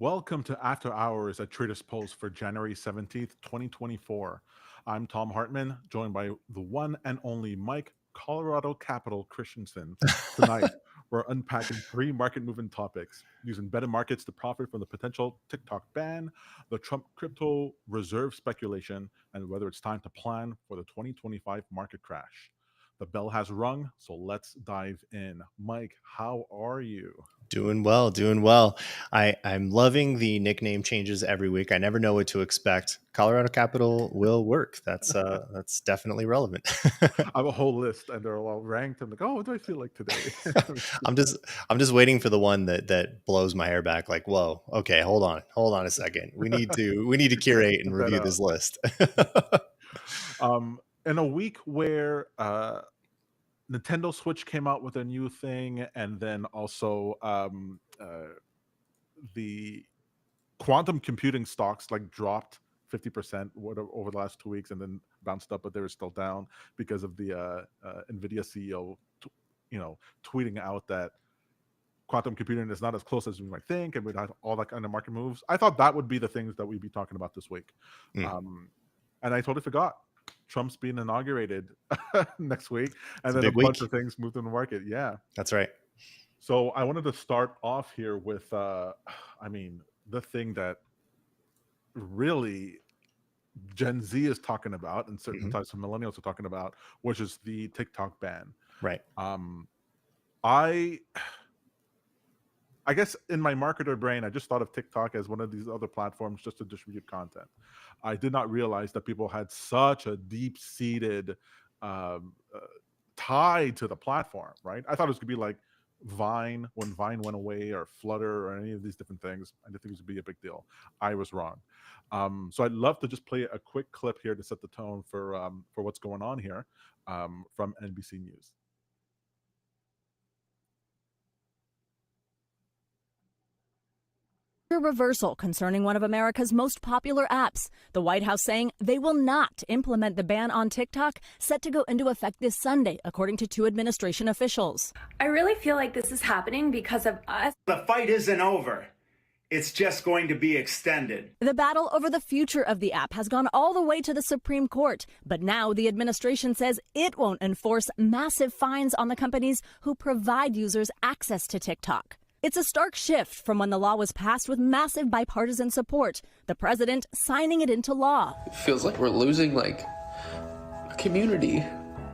Welcome to After Hours at TradersPost for January 17th, 2024. I'm Tom Hartman, joined by the one and only Mike Colorado Capital Christensen. Tonight, we're unpacking three market movement topics using better markets to profit from the potential TikTok ban, the Trump crypto reserve speculation, and whether it's time to plan for the 2025 market crash. The bell has rung, so let's dive in. Mike, how are you? Doing well, doing well. I'm loving the nickname changes every week. I never know what to expect. Colorado Capital will work. That's definitely relevant. I have a whole list, and they're all ranked. I'm like, oh, what do I feel like today? I'm just waiting for the one that blows my hair back. Like, whoa, okay, hold on a second. We need to curate and Put that review out. this list. In a week where Nintendo Switch came out with a new thing, and then also the quantum computing stocks like dropped 50% over the last 2 weeks, and then bounced up, but they were still down because of the Nvidia CEO, tweeting out that quantum computing is not as close as we might think, and with all that kind of market moves. I thought that would be the things that we'd be talking about this week. Mm. And I totally forgot. Trump's being inaugurated next week, and It's a then a big bunch week. of things moved in the market. Yeah. That's right. So I wanted to start off here with, the thing that really Gen Z is talking about, and certain Mhm. types of millennials are talking about, which is the TikTok ban. Right. Um, I I guess in my marketer brain, I just thought of TikTok as one of these other platforms just to distribute content. I did not realize that people had such a deep-seated um, uh, tie to the platform, right? I thought it was going to be like Vine when Vine went away, or Flutter, or any of these different things. I didn't think it was going to be a big deal. I was wrong. So I'd love to just play a quick clip here to set the tone for what's going on here, from NBC News. A reversal concerning one of America's most popular apps. The White House saying they will not implement the ban on TikTok, set to go into effect this Sunday, according to two administration officials. I really feel like this is happening because of us. The fight isn't over. It's just going to be extended. The battle over the future of the app has gone all the way to the Supreme Court, but now the administration says it won't enforce massive fines on the companies who provide users access to TikTok. It's a stark shift from when the law was passed with massive bipartisan support, the president signing it into law. It feels like we're losing, a community.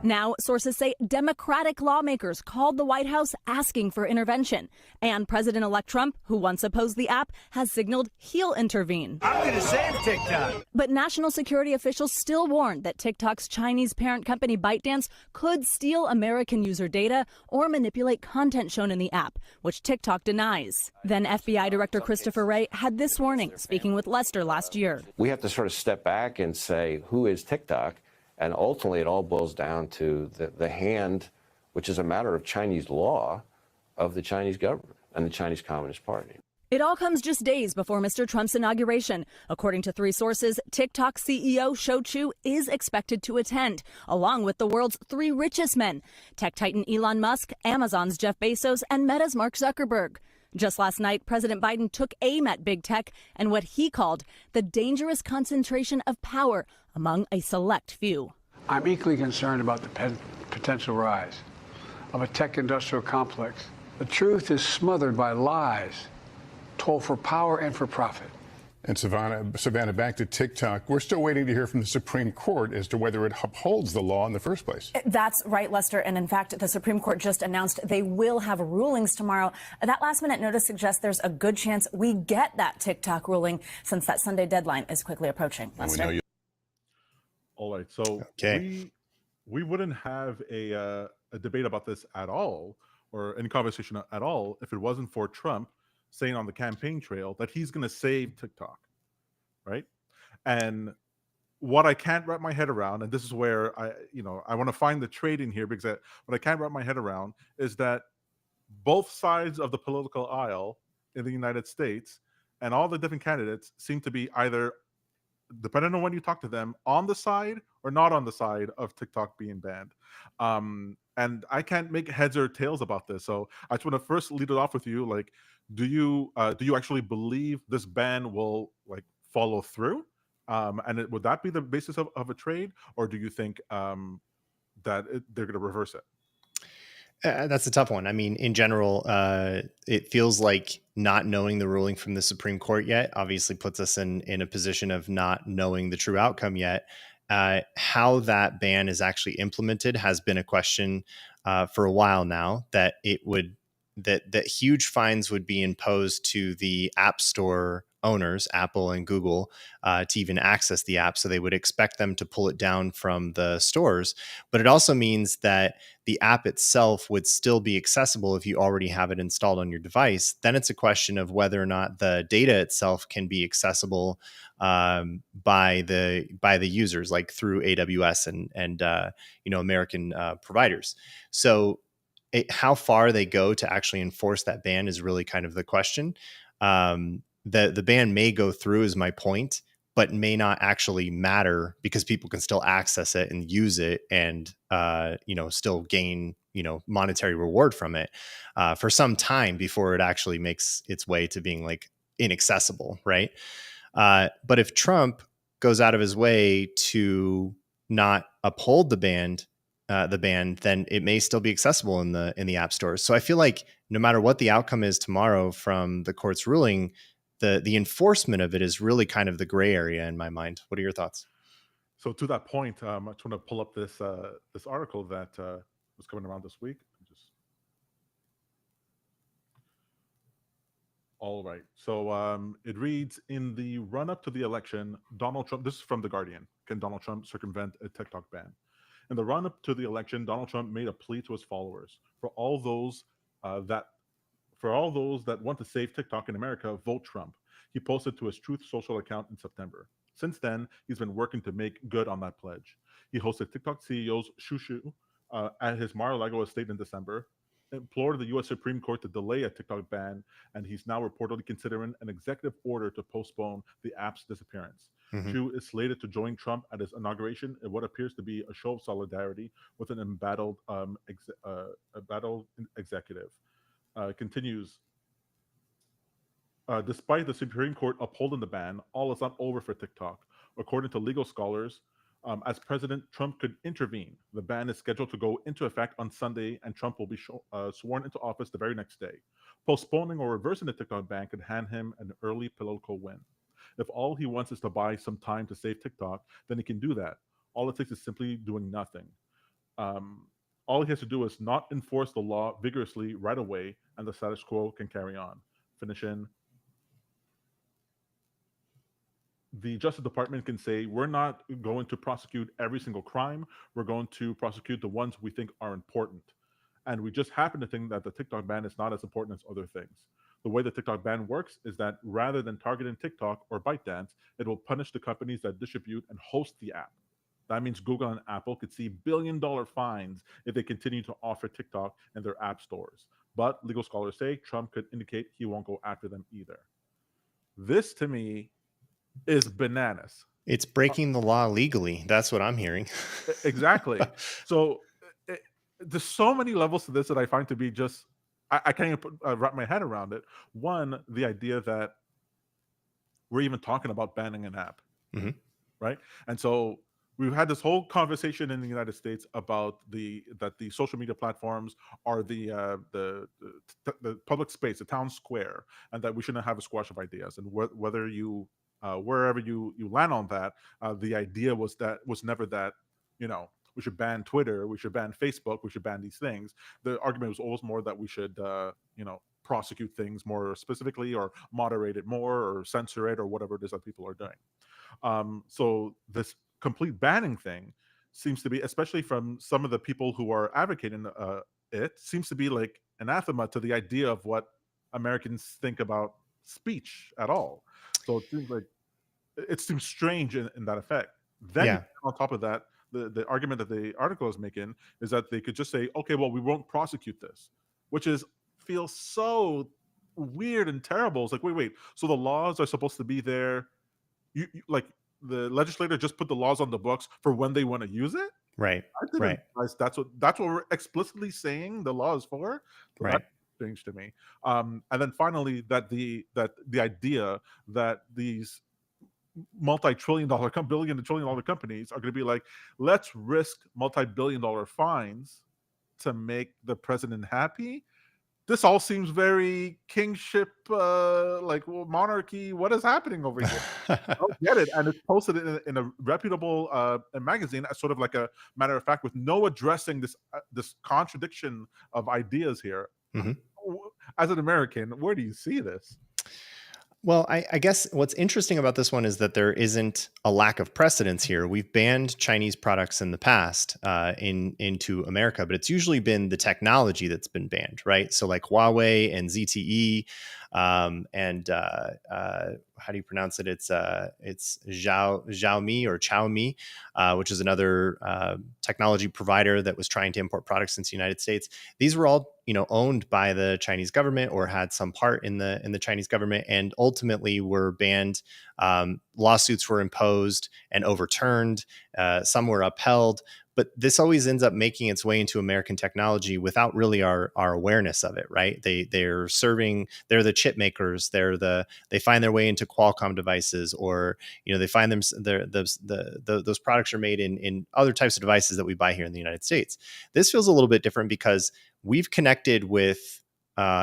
Now, sources say Democratic lawmakers called the White House asking for intervention. And President-elect Trump, who once opposed the app, has signaled he'll intervene. I'm going to save TikTok. But national security officials still warned that TikTok's Chinese parent company ByteDance could steal American user data or manipulate content shown in the app, which TikTok denies. Then FBI Director Christopher Wray had this warning, speaking with Lester last year. We have to sort of step back and say, who is TikTok? And ultimately, it all boils down to the hand, which is a matter of Chinese law, of the Chinese government and the Chinese Communist Party. It all comes just days before Mr. Trump's inauguration. According to three sources, TikTok CEO Shou Chew is expected to attend, along with the world's three richest men, tech titan Elon Musk, Amazon's Jeff Bezos, and Meta's Mark Zuckerberg. Just last night, President Biden took aim at big tech and what he called the dangerous concentration of power among a select few. I'm equally concerned about the potential rise of a tech industrial complex. The truth is smothered by lies told for power and for profit. And Savannah, back to TikTok. We're still waiting to hear from the Supreme Court as to whether it upholds the law in the first place. That's right, Lester. And in fact, the Supreme Court just announced they will have rulings tomorrow. That last minute notice suggests there's a good chance we get that TikTok ruling since that Sunday deadline is quickly approaching. Lester? All right. So we wouldn't have a debate about this at all, or any conversation at all, if it wasn't for Trump saying on the campaign trail that he's going to save TikTok, right? And what I can't wrap my head around, and this is where I want to find the trade in here, because what I can't wrap my head around is that both sides of the political aisle in the United States and all the different candidates seem to be either, depending on when you talk to them, on the side or not on the side of TikTok being banned. And I can't make heads or tails about this. So I just want to first lead it off with you. Like, do you actually believe this ban will like follow through? Would that be the basis of a trade, or do you think they're going to reverse it? That's a tough one. I mean, in general, it feels like not knowing the ruling from the Supreme Court yet obviously puts us in a position of not knowing the true outcome yet. How that ban is actually implemented has been a question for a while now. That huge fines would be imposed to the App Store owners, Apple and Google, to even access the app. So they would expect them to pull it down from the stores. But it also means that the app itself would still be accessible if you already have it installed on your device. Then it's a question of whether or not the data itself can be accessible by the users, like through AWS and American providers. So how far they go to actually enforce that ban is really kind of the question. The ban may go through, is my point, but may not actually matter because people can still access it and use it and still gain monetary reward from it for some time before it actually makes its way to being like inaccessible, right? But if Trump goes out of his way to not uphold the ban, then it may still be accessible in the app stores. So I feel like no matter what the outcome is tomorrow from the court's ruling, the enforcement of it is really kind of the gray area in my mind. What are your thoughts? So to that point, I just want to pull up this article that was coming around this week. All right. So it reads, in the run-up to the election, Donald Trump, this is from The Guardian, can Donald Trump circumvent a TikTok ban? In the run-up to the election, Donald Trump made a plea to his followers. For all those that want to save TikTok in America, vote Trump. He posted to his Truth Social account in September. Since then, he's been working to make good on that pledge. He hosted TikTok CEO's Shushu at his Mar-a-Lago estate in December, implored the U.S. Supreme Court to delay a TikTok ban, and he's now reportedly considering an executive order to postpone the app's disappearance. Chu is slated to join Trump at his inauguration in what appears to be a show of solidarity with an embattled executive. Continues, despite the Supreme Court upholding the ban, all is not over for TikTok. According to legal scholars, as President, Trump could intervene. The ban is scheduled to go into effect on Sunday, and Trump will be sworn into office the very next day. Postponing or reversing the TikTok ban could hand him an early political win. If all he wants is to buy some time to save TikTok, then he can do that. All it takes is simply doing nothing. All he has to do is not enforce the law vigorously right away, and the status quo can carry on. Finish in. The Justice Department can say, we're not going to prosecute every single crime. We're going to prosecute the ones we think are important. And we just happen to think that the TikTok ban is not as important as other things. The way the TikTok ban works is that rather than targeting TikTok or ByteDance, it will punish the companies that distribute and host the app. That means Google and Apple could see billion-dollar fines if they continue to offer TikTok in their app stores. But legal scholars say Trump could indicate he won't go after them either. This, to me, is bananas. It's breaking the law legally. That's what I'm hearing. Exactly. So there's so many levels to this that I find to be just, I can't even wrap my head around it. One, the idea that we're even talking about banning an app, right? And so we've had this whole conversation in the United States about that the social media platforms are the public space, the town square, and that we shouldn't have a squash of ideas. And whether you wherever you land on that, the idea was never that we should ban Twitter, we should ban Facebook, we should ban these things. The argument was always more that we should prosecute things more specifically, or moderate it more, or censor it, or whatever it is that people are doing. So this complete banning thing seems to be, especially from some of the people who are advocating it, seems to be like anathema to the idea of what Americans think about speech at all. So it seems strange in that effect. Then on top of that, the argument that the article is making is that they could just say, okay, well, we won't prosecute this, which feels so weird and terrible. It's like, wait, so the laws are supposed to be there. You like the legislator just put the laws on the books for when they want to use it. Right. I didn't realize that's what we're explicitly saying the law is for. Right. strange to me. And then finally, that the idea that these multi-trillion-dollar, billion to trillion-dollar companies are going to be like, let's risk multi-billion-dollar fines to make the president happy. This all seems very kingship, monarchy. What is happening over here? I don't get it. And it's posted in a reputable magazine as sort of like a matter of fact, with no addressing this contradiction of ideas here. Mm-hmm. As an American, where do you see this? Well, I guess what's interesting about this one is that there isn't a lack of precedence here. We've banned Chinese products in the past into America, but it's usually been the technology that's been banned, right? So like Huawei and ZTE, and how do you pronounce it? It's Xiaomi or Xiaomi, which is another technology provider that was trying to import products into the United States. These were all owned by the Chinese government or had some part in the Chinese government, and ultimately were banned. Lawsuits were imposed and overturned. Some were upheld. But this always ends up making its way into American technology without really our awareness of it, right? They're the chip makers. They find their way into Qualcomm devices, or they find those products are made in other types of devices that we buy here in the United States. This feels a little bit different because we've connected with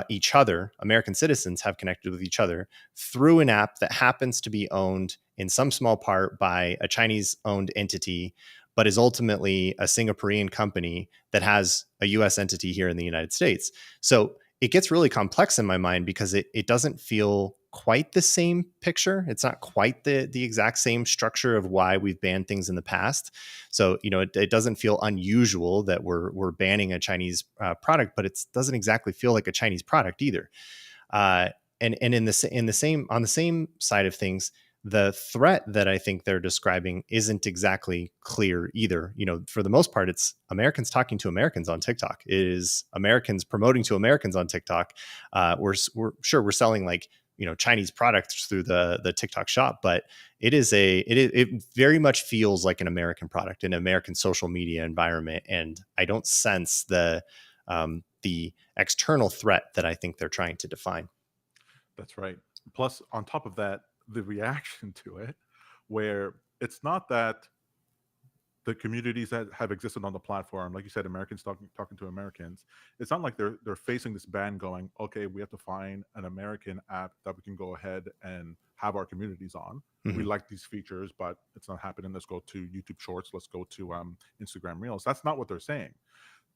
each other. American citizens have connected with each other through an app that happens to be owned in some small part by a Chinese-owned entity, but is ultimately a Singaporean company that has a US entity here in the United States. So it gets really complex in my mind because it doesn't feel quite the same picture. It's not quite the exact same structure of why we've banned things in the past. So, it doesn't feel unusual that we're banning a Chinese product, but it doesn't exactly feel like a Chinese product either. And on the same side of things, the threat that I think they're describing isn't exactly clear either. For the most part, it's Americans talking to Americans on TikTok. It is Americans promoting to Americans on TikTok. We're sure we're selling Chinese products through the TikTok shop, but it very much feels like an American product, an American social media environment, and I don't sense the external threat that I think they're trying to define. That's right. Plus, on top of that, the reaction to it, where it's not that the communities that have existed on the platform, like you said, Americans talking to Americans, it's not like they're facing this ban going, okay, we have to find an American app that we can go ahead and have our communities on. Mm-hmm. We like these features, but it's not happening. Let's go to YouTube Shorts. Let's go to Instagram Reels. That's not what they're saying.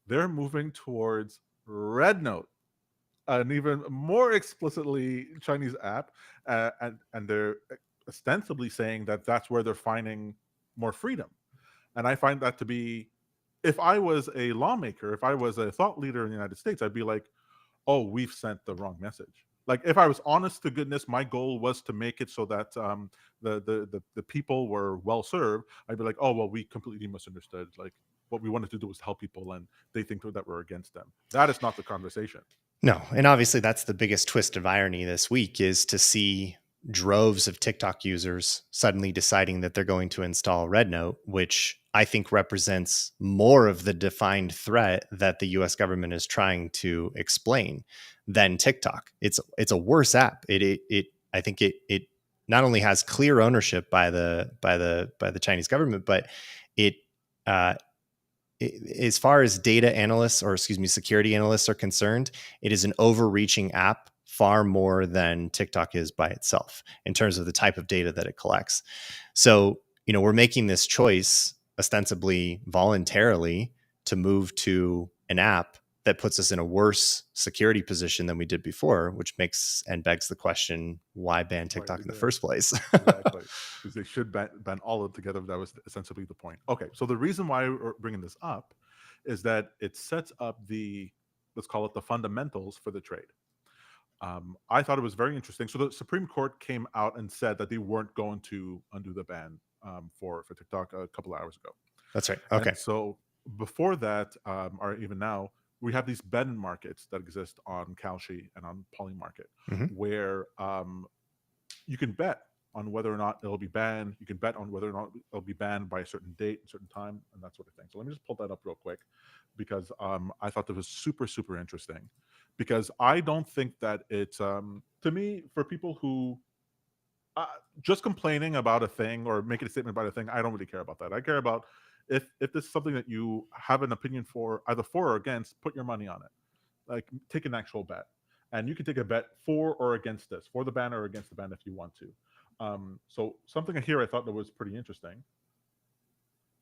They're moving towards Red Note, an even more explicitly Chinese app, and they're ostensibly saying that that's where they're finding more freedom. And I find that to be, if I was a lawmaker, if I was a thought leader in the United States, I'd be like, oh, we've sent the wrong message. Like, if I was honest to goodness, my goal was to make it so that the people were well served, I'd be like, oh, well, we completely misunderstood. Like, what we wanted to do was help people, and they think that we're against them. That is not the conversation. No. And obviously that's the biggest twist of irony this week, is to see droves of TikTok users suddenly deciding that they're going to install Red Note, which I think represents more of the defined threat that the US government is trying to explain than TikTok. It's a worse app. I think it not only has clear ownership by the Chinese government, but as far as data analysts, or security analysts are concerned, it is an overreaching app far more than TikTok is by itself in terms of the type of data that it collects. So, we're making this choice ostensibly voluntarily to move to an app that puts us in a worse security position than we did before, which makes and begs the question, why ban TikTok in the first place? Exactly. Because they should ban all of it together. That was essentially the point. Okay, so the reason why we're bringing this up is that it sets up let's call it the fundamentals for the trade. I thought it was very interesting. So the Supreme Court came out and said that they weren't going to undo the ban for TikTok a couple of hours ago. That's right. Okay. And so before that, or even now, we have these bet markets that exist on Kalshi and on Polymarket, mm-hmm. where you can bet on whether or not it'll be banned. You can bet on whether or not it'll be banned by a certain date, certain time, and that sort of thing. So let me just pull that up real quick, because I thought that was super, super interesting. Because I don't think that it's to me, for people who just complaining about a thing or making a statement about a thing, I don't really care about that. I care about if this is something that you have an opinion for, either for or against, put your money on it. Like, take an actual bet, and you can take a bet for or against this, for the ban or against the ban if you want to. So something here I thought that was pretty interesting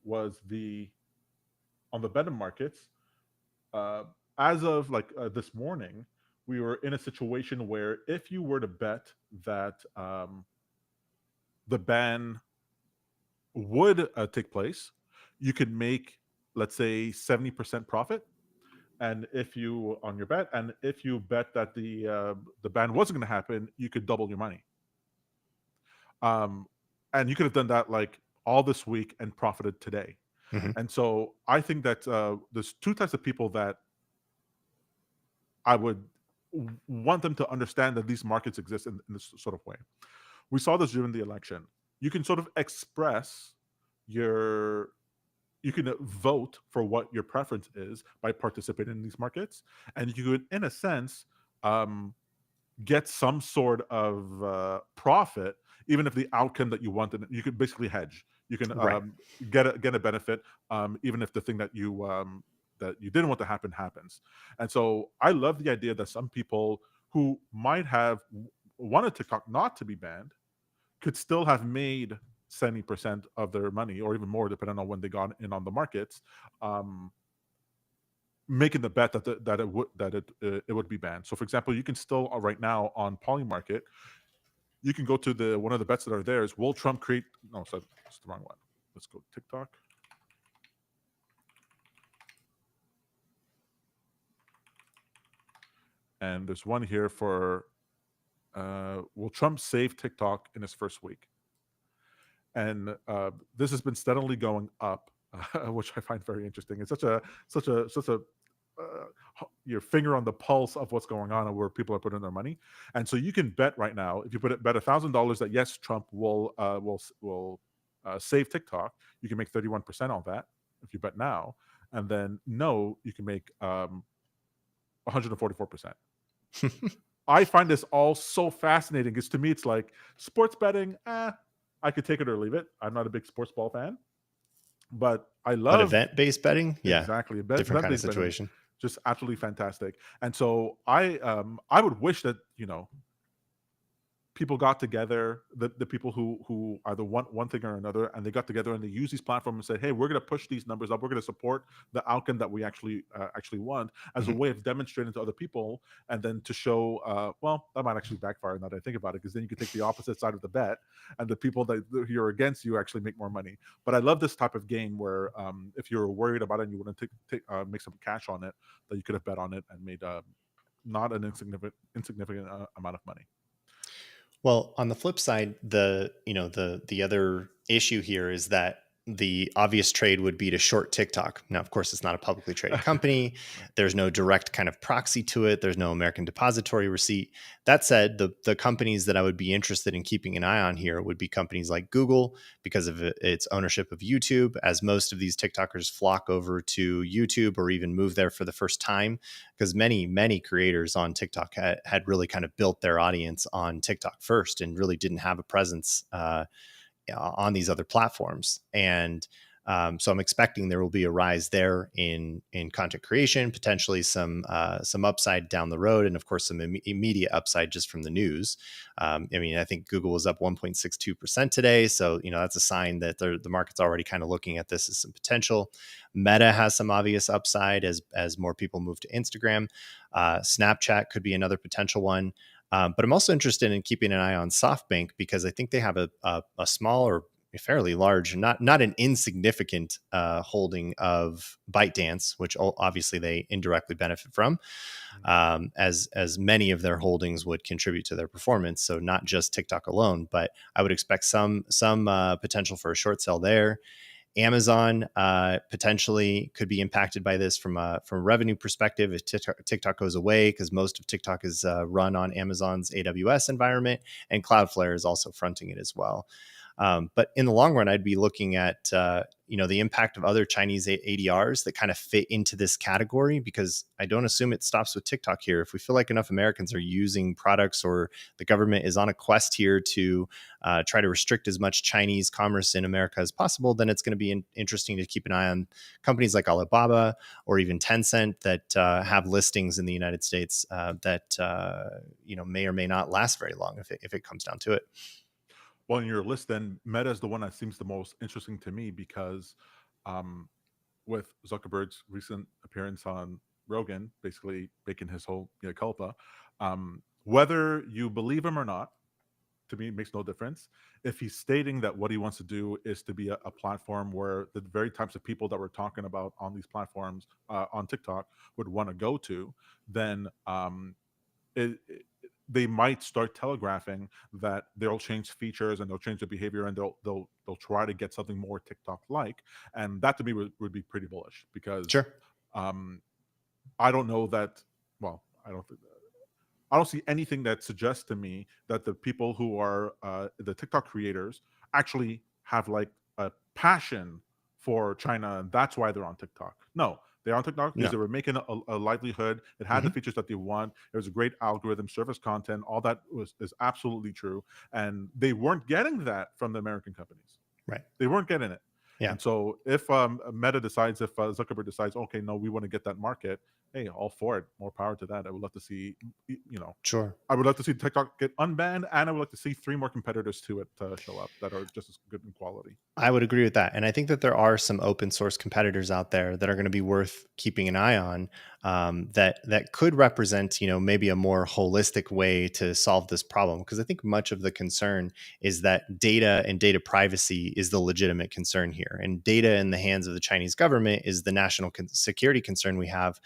was on the betting markets. As of this morning, we were in a situation where if you were to bet that the ban would take place, you could make, let's say, 70% profit. And if you on your bet, and if you bet that the ban wasn't going to happen, you could double your money. And you could have done that like all this week and profited today. Mm-hmm. And so I think that there's two types of people that I would want them to understand that these markets exist in this sort of way. We saw this during the election. You can sort of express you can vote for what your preference is by participating in these markets, and you could, in a sense, get some sort of profit, even if the outcome that you wanted. You could basically hedge. You can get a benefit, even if the thing that you didn't want to happen happens. And so I love the idea that some people who might have wanted TikTok not to be banned could still have made 70% of their money, or even more, depending on when they got in on the markets, making the bet that it would be banned. So, for example, you can still right now on Polymarket, you can go to one of the bets that are there is, will Trump create? No, so it's the wrong one. Let's go to TikTok. And there's one here for will Trump save TikTok in his first week? And this has been steadily going up, which I find very interesting. It's such a your finger on the pulse of what's going on and where people are putting their money. And so you can bet right now, if you bet $1,000 that yes, Trump will save TikTok, you can make 31% on that if you bet now, and then no, you can make 144%. I find this all so fascinating because to me it's like sports betting. I could take it or leave it. I'm not a big sports ball fan, but I love event-based betting. Yeah, exactly. Different kind of situation. Betting, just absolutely fantastic. And so I would wish that people got together, the people who either want one thing or another, and they got together and they use these platforms and said, hey, we're going to push these numbers up. We're going to support the outcome that we actually want as a way of demonstrating to other people, and then to show, well, that might actually backfire now that I think about it, because then you can take the opposite side of the bet, and the people that you're against you actually make more money. But I love this type of game where if you're worried about it and you want to make some cash on it, that you could have bet on it and made not an insignificant amount of money. Well, on the flip side, the other issue here is that the obvious trade would be to short TikTok. Now, of course, it's not a publicly traded company. There's no direct kind of proxy to it. There's no American depository receipt. That said, the companies that I would be interested in keeping an eye on here would be companies like Google, because of its ownership of YouTube, as most of these TikTokers flock over to YouTube or even move there for the first time, because many creators on TikTok had really kind of built their audience on TikTok first and really didn't have a presence on these other platforms. And so I'm expecting there will be a rise there in content creation, potentially some upside down the road, and of course some immediate upside just from the news. I mean, I think Google was up 1.62% today, so that's a sign that the market's already kind of looking at this as some potential. Meta has some obvious upside as more people move to Instagram. Snapchat could be another potential one. But I'm also interested in keeping an eye on Softbank, because I think they have a small or fairly large, not an insignificant holding of ByteDance, which obviously they indirectly benefit from, as many of their holdings would contribute to their performance. So not just TikTok alone, but I would expect some potential for a short sell there. Amazon potentially could be impacted by this from a revenue perspective if TikTok goes away, because most of TikTok is run on Amazon's AWS environment, and Cloudflare is also fronting it as well. But in the long run, I'd be looking at the impact of other Chinese ADRs that kind of fit into this category, because I don't assume it stops with TikTok here. If we feel like enough Americans are using products, or the government is on a quest here to try to restrict as much Chinese commerce in America as possible, then it's going to be interesting to keep an eye on companies like Alibaba or even Tencent that have listings in the United States that may or may not last very long if it comes down to it. Well, in your list, then Meta is the one that seems the most interesting to me, because with Zuckerberg's recent appearance on Rogan, basically making his whole culpa, whether you believe him or not, to me, it makes no difference. If he's stating that what he wants to do is to be a platform where the very types of people that we're talking about on these platforms on TikTok would want to go to, then they might start telegraphing that they'll change features and they'll change the behavior, and they'll try to get something more TikTok-like, and that to me would be pretty bullish, because sure. I don't know that. Well, I don't see anything that suggests to me that the people who are the TikTok creators actually have like a passion for China, and that's why they're on TikTok. No, they're on TikTok because they were making a livelihood. It had the features that they want. It was a great algorithm, service content. All that is absolutely true. And they weren't getting that from the American companies. Right. They weren't getting it. Yeah. And so if Meta decides, if Zuckerberg decides, okay, no, we want to get that market, hey, all for it. More power to that. I would love to see, Sure. I would love to see TikTok get unbanned, and I would like to see 3 more competitors to it show up that are just as good in quality. I would agree with that. And I think that there are some open source competitors out there that are going to be worth keeping an eye on, that could represent, maybe a more holistic way to solve this problem. Because I think much of the concern is that data and data privacy is the legitimate concern here. And data in the hands of the Chinese government is the national security concern we have.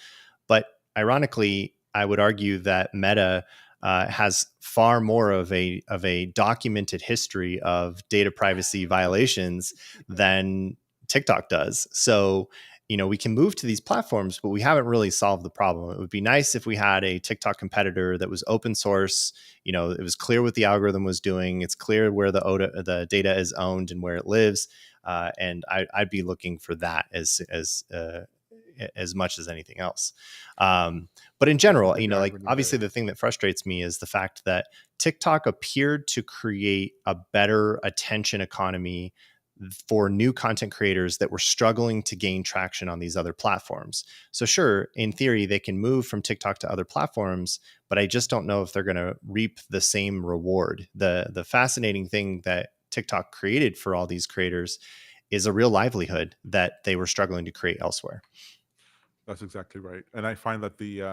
But ironically, I would argue that Meta has far more of a documented history of data privacy violations than TikTok does. So, we can move to these platforms, but we haven't really solved the problem. It would be nice if we had a TikTok competitor that was open source. It was clear what the algorithm was doing. It's clear where the data is owned and where it lives. And I'd be looking for that as much as anything else. But in general, obviously the thing that frustrates me is the fact that TikTok appeared to create a better attention economy for new content creators that were struggling to gain traction on these other platforms. So sure, in theory, they can move from TikTok to other platforms, but I just don't know if they're going to reap the same reward. The fascinating thing that TikTok created for all these creators is a real livelihood that they were struggling to create elsewhere. That's exactly right. And I find that the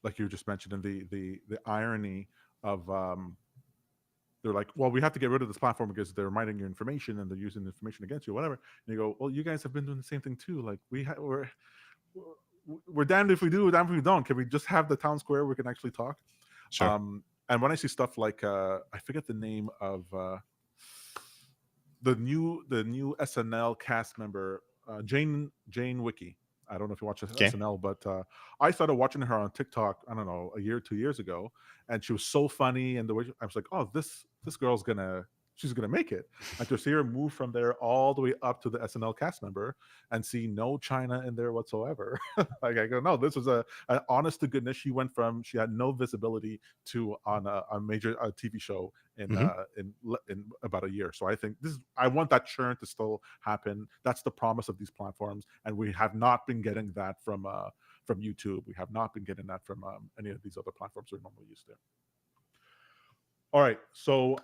like you just mentioned, and the irony of they're like, well, we have to get rid of this platform because they're mining your information and they're using the information against you, whatever. And you go, well, you guys have been doing the same thing too. Like we're damned if we do, damned if we don't. Can we just have the town square where we can actually talk? Sure. And when I see stuff like I forget the name of the new SNL cast member, Jane Wiki. I don't know if you watch SNL, but I started watching her on TikTok, I don't know, a year, 2 years ago, and she was so funny. And the way I was like, oh, this girl's she's gonna make it. And to see her move from there all the way up to the SNL cast member and see no China in there whatsoever. Like I go, no, this was an honest to goodness. She had no visibility to on a major TV show in about a year. So I think I want that churn to still happen. That's the promise of these platforms, and we have not been getting that from YouTube. We have not been getting that from any of these other platforms we're normally used to. All right, so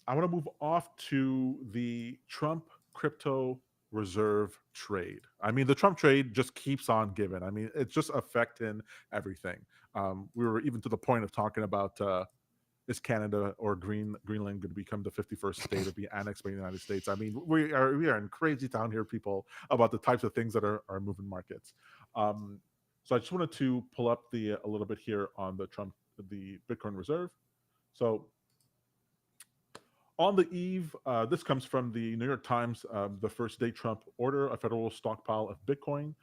I want to move off to the Trump crypto reserve trade. I mean, the Trump trade just keeps on giving. I mean, it's just affecting everything. We were even to the point of talking about is Canada or Greenland going to become the 51st state or be annexed by the United States? I mean, we are in crazy town here, people, about the types of things that are moving markets. So I just wanted to pull up a little bit here on the Bitcoin reserve. So On the eve, this comes from the New York Times, the first day Trump order a federal stockpile of Bitcoin.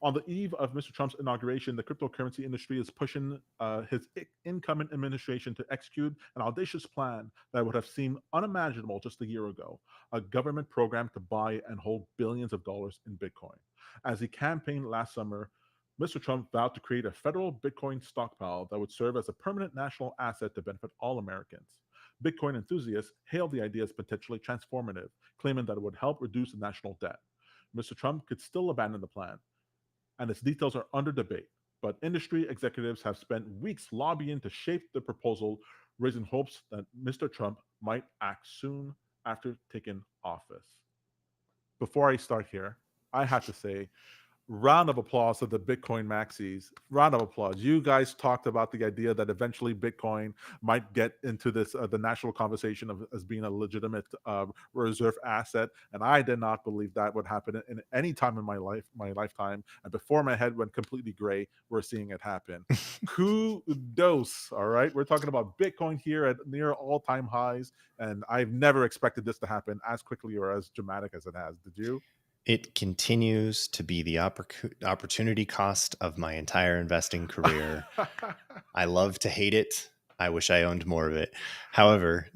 On the eve of Mr. Trump's inauguration, the cryptocurrency industry is pushing his incoming administration to execute an audacious plan that would have seemed unimaginable just a year ago, a government program to buy and hold billions of dollars in Bitcoin. As he campaigned last summer, Mr. Trump vowed to create a federal Bitcoin stockpile that would serve as a permanent national asset to benefit all Americans. Bitcoin enthusiasts hailed the idea as potentially transformative, claiming that it would help reduce the national debt. Mr. Trump could still abandon the plan, and its details are under debate. But industry executives have spent weeks lobbying to shape the proposal, raising hopes that Mr. Trump might act soon after taking office. Before I start here, I have to say, round of applause to the Bitcoin maxis. Round of applause. You guys talked about the idea that eventually Bitcoin might get into this the national conversation of as being a legitimate reserve asset, and I did not believe that would happen in any time in my lifetime. And before my head went completely gray, we're seeing it happen. Kudos. All right, we're talking about Bitcoin here at near all-time highs, and I've never expected this to happen as quickly or as dramatic as it has. Did you? It continues to be the opportunity cost of my entire investing career. I love to hate it. I wish I owned more of it. However,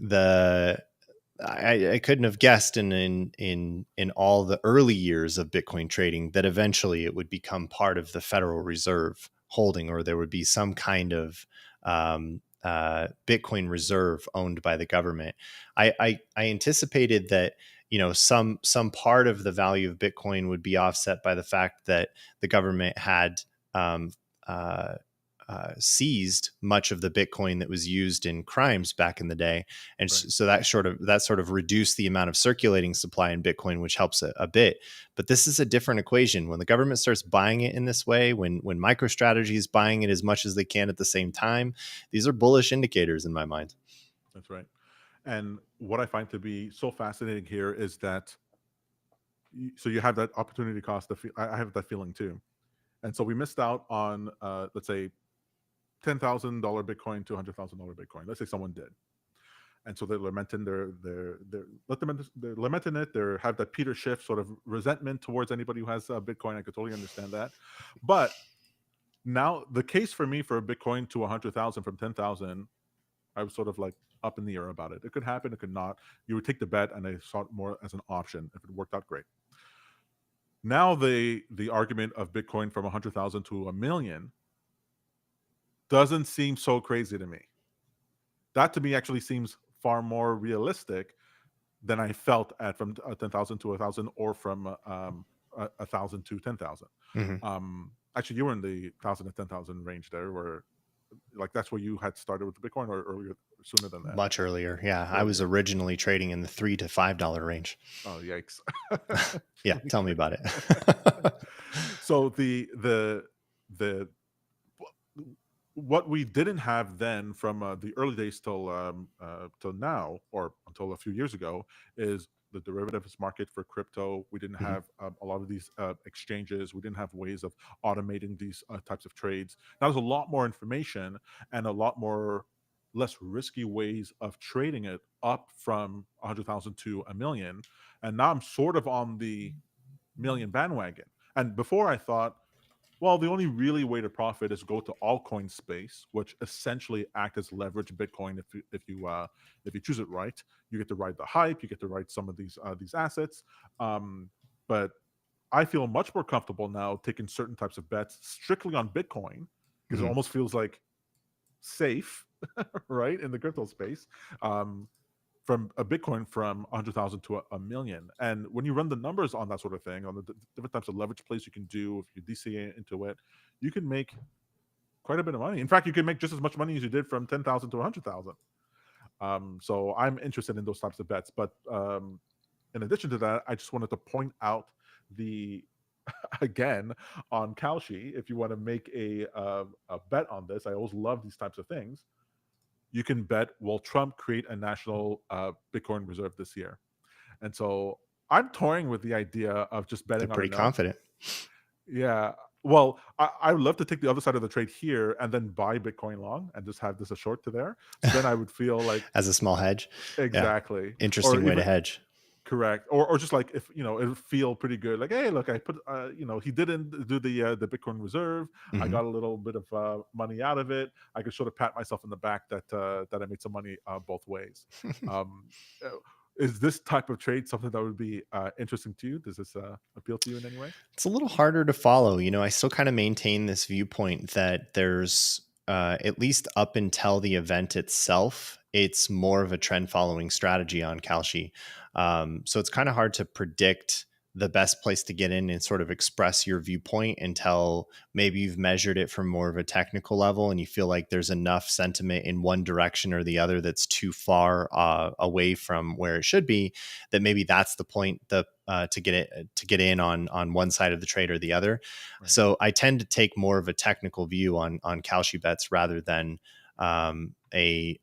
I couldn't have guessed in all the early years of Bitcoin trading that eventually it would become part of the Federal Reserve holding, or there would be some kind of Bitcoin reserve owned by the government. I anticipated that some part of the value of Bitcoin would be offset by the fact that the government had seized much of the Bitcoin that was used in crimes back in the day, and right. So that sort of reduced the amount of circulating supply in Bitcoin, which helps a bit. But this is a different equation. When the government starts buying it in this way, when MicroStrategy is buying it as much as they can at the same time, these are bullish indicators in my mind. That's right. And what I find to be so fascinating here is that, so you have that opportunity cost. I have that feeling too. And so we missed out on, let's say, $10,000 Bitcoin to $100,000 Bitcoin. Let's say someone did. And so they're lamenting they're lamenting it. They have that Peter Schiff sort of resentment towards anybody who has Bitcoin. I could totally understand that. But now the case for me for a Bitcoin to 100,000 from 10,000, I was sort of like up in the air about it. It could happen, it could not. You would take the bet, and I saw it more as an option. If it worked out, great. Now the argument of Bitcoin from 100,000 to 1 million doesn't seem so crazy to me. That to me actually seems far more realistic than I felt at from 10,000 to 1,000, or from 1,000 to 10,000. Mm-hmm. Actually, you were in the 1,000 to 10,000 range there, where like that's where you had started with the Bitcoin, or earlier, sooner than that? Much earlier, yeah. I was originally trading in the $3 to $5 range. Oh, yikes! Yeah, tell me about it. So the what we didn't have then from the early days till now, or until a few years ago, is the derivatives market for crypto. We didn't have a lot of these exchanges. We didn't have ways of automating these types of trades. Now there's a lot more information and a lot more less risky ways of trading it up from 100,000 to 1 million. And now I'm sort of on the million bandwagon. And before I thought, well, the only really way to profit is go to altcoin space, which essentially act as leverage Bitcoin. If you choose it right, you get to ride the hype, you get to ride some of these assets. But I feel much more comfortable now taking certain types of bets strictly on Bitcoin, because it almost feels like safe, right, in the crypto space. From a Bitcoin from 100,000 to 1 million. And when you run the numbers on that sort of thing, on the different types of leverage plays you can do, if you DCA into it, you can make quite a bit of money. In fact, you can make just as much money as you did from 10,000 to 100,000. So I'm interested in those types of bets. But in addition to that, I just wanted to point out again, on Kalshi, if you want to make a bet on this, I always love these types of things. You can bet, will Trump create a national Bitcoin reserve this year? And so I'm toying with the idea of just betting. They're pretty confident. Yeah, Well, I would love to take the other side of the trade here and then buy Bitcoin long and just have this a short to there. So then I would feel like As a small hedge. Yeah. exactly, or Interesting way to even hedge. correct, or just like if it would feel pretty good. Like, hey, look, I put he didn't do the Bitcoin reserve. I Mhm. got a little bit of money out of it. I could sort of pat myself in the back that I made some money both ways. Um, uh, is this type of trade something that would be interesting to you? Does this appeal to you in any way? It's a little harder to follow. I still kind of maintain this viewpoint that there's, at least up until the event itself, it's more of a trend following strategy on Kalshi. So it's kind of hard to predict the best place to get in and sort of express your viewpoint until maybe you've measured it from more of a technical level and you feel like there's enough sentiment in one direction or the other that's too far away from where it should be, that maybe that's the point to get in on one side of the trade or the other. Right. So I tend to take more of a technical view on Kalshi bets rather than a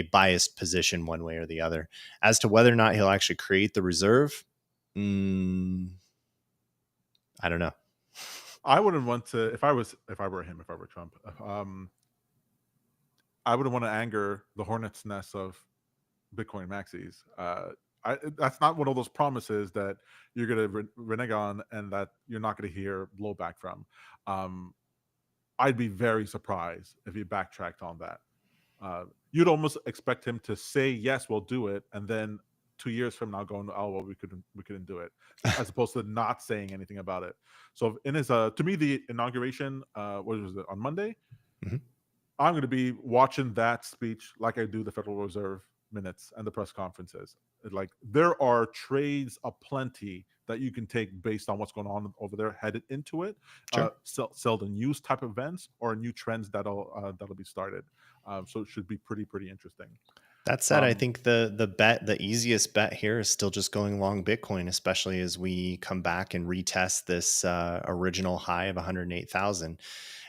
biased position one way or the other. As to whether or not he'll actually create the reserve, I don't know. I wouldn't want to if I were him, if I were Trump. I wouldn't want to anger the hornet's nest of Bitcoin maxis. That's not one of those promises that you're going to renege on and that you're not going to hear blowback from. I'd be very surprised if he backtracked on that. You'd almost expect him to say yes, we'll do it, and then 2 years from now going, oh well, we couldn't do it, as opposed to not saying anything about it. So in his to me, the inauguration, what was it, on Monday? Mhm. I'm going to be watching that speech like I do the Federal Reserve minutes and the press conferences. Like, there are trades aplenty that you can take based on what's going on over there headed into it. Sure. Sell the news type events or new trends that'll be started. So it should be pretty interesting. That said, I think the easiest bet here is still just going long Bitcoin, especially as we come back and retest this original high of 108,000.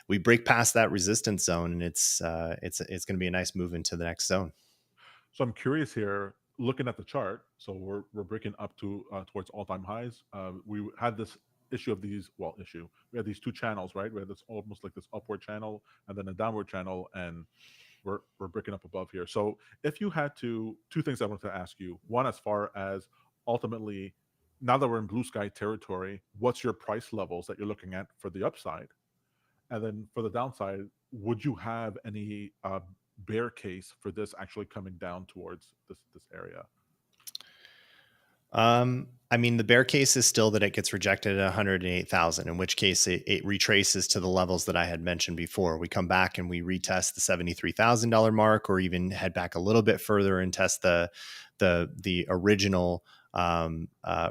We break past that resistance zone, and it's going to be a nice move into the next zone. So I'm curious here, looking at the chart. So we're breaking up to towards all-time highs. We had this issue of these we had these two channels, right? We had this almost like this upward channel and then a downward channel, and we're breaking up above here. So if you had two things I wanted to ask you. One, as far as ultimately, now that we're in blue sky territory, what's your price levels that you're looking at for the upside? And then for the downside, would you have any bear case for this actually coming down towards this area? I mean, the bear case is still that it gets rejected at 108,000, in which case it retraces to the levels that I had mentioned before. We come back and we retest the $73,000 mark, or even head back a little bit further and test the original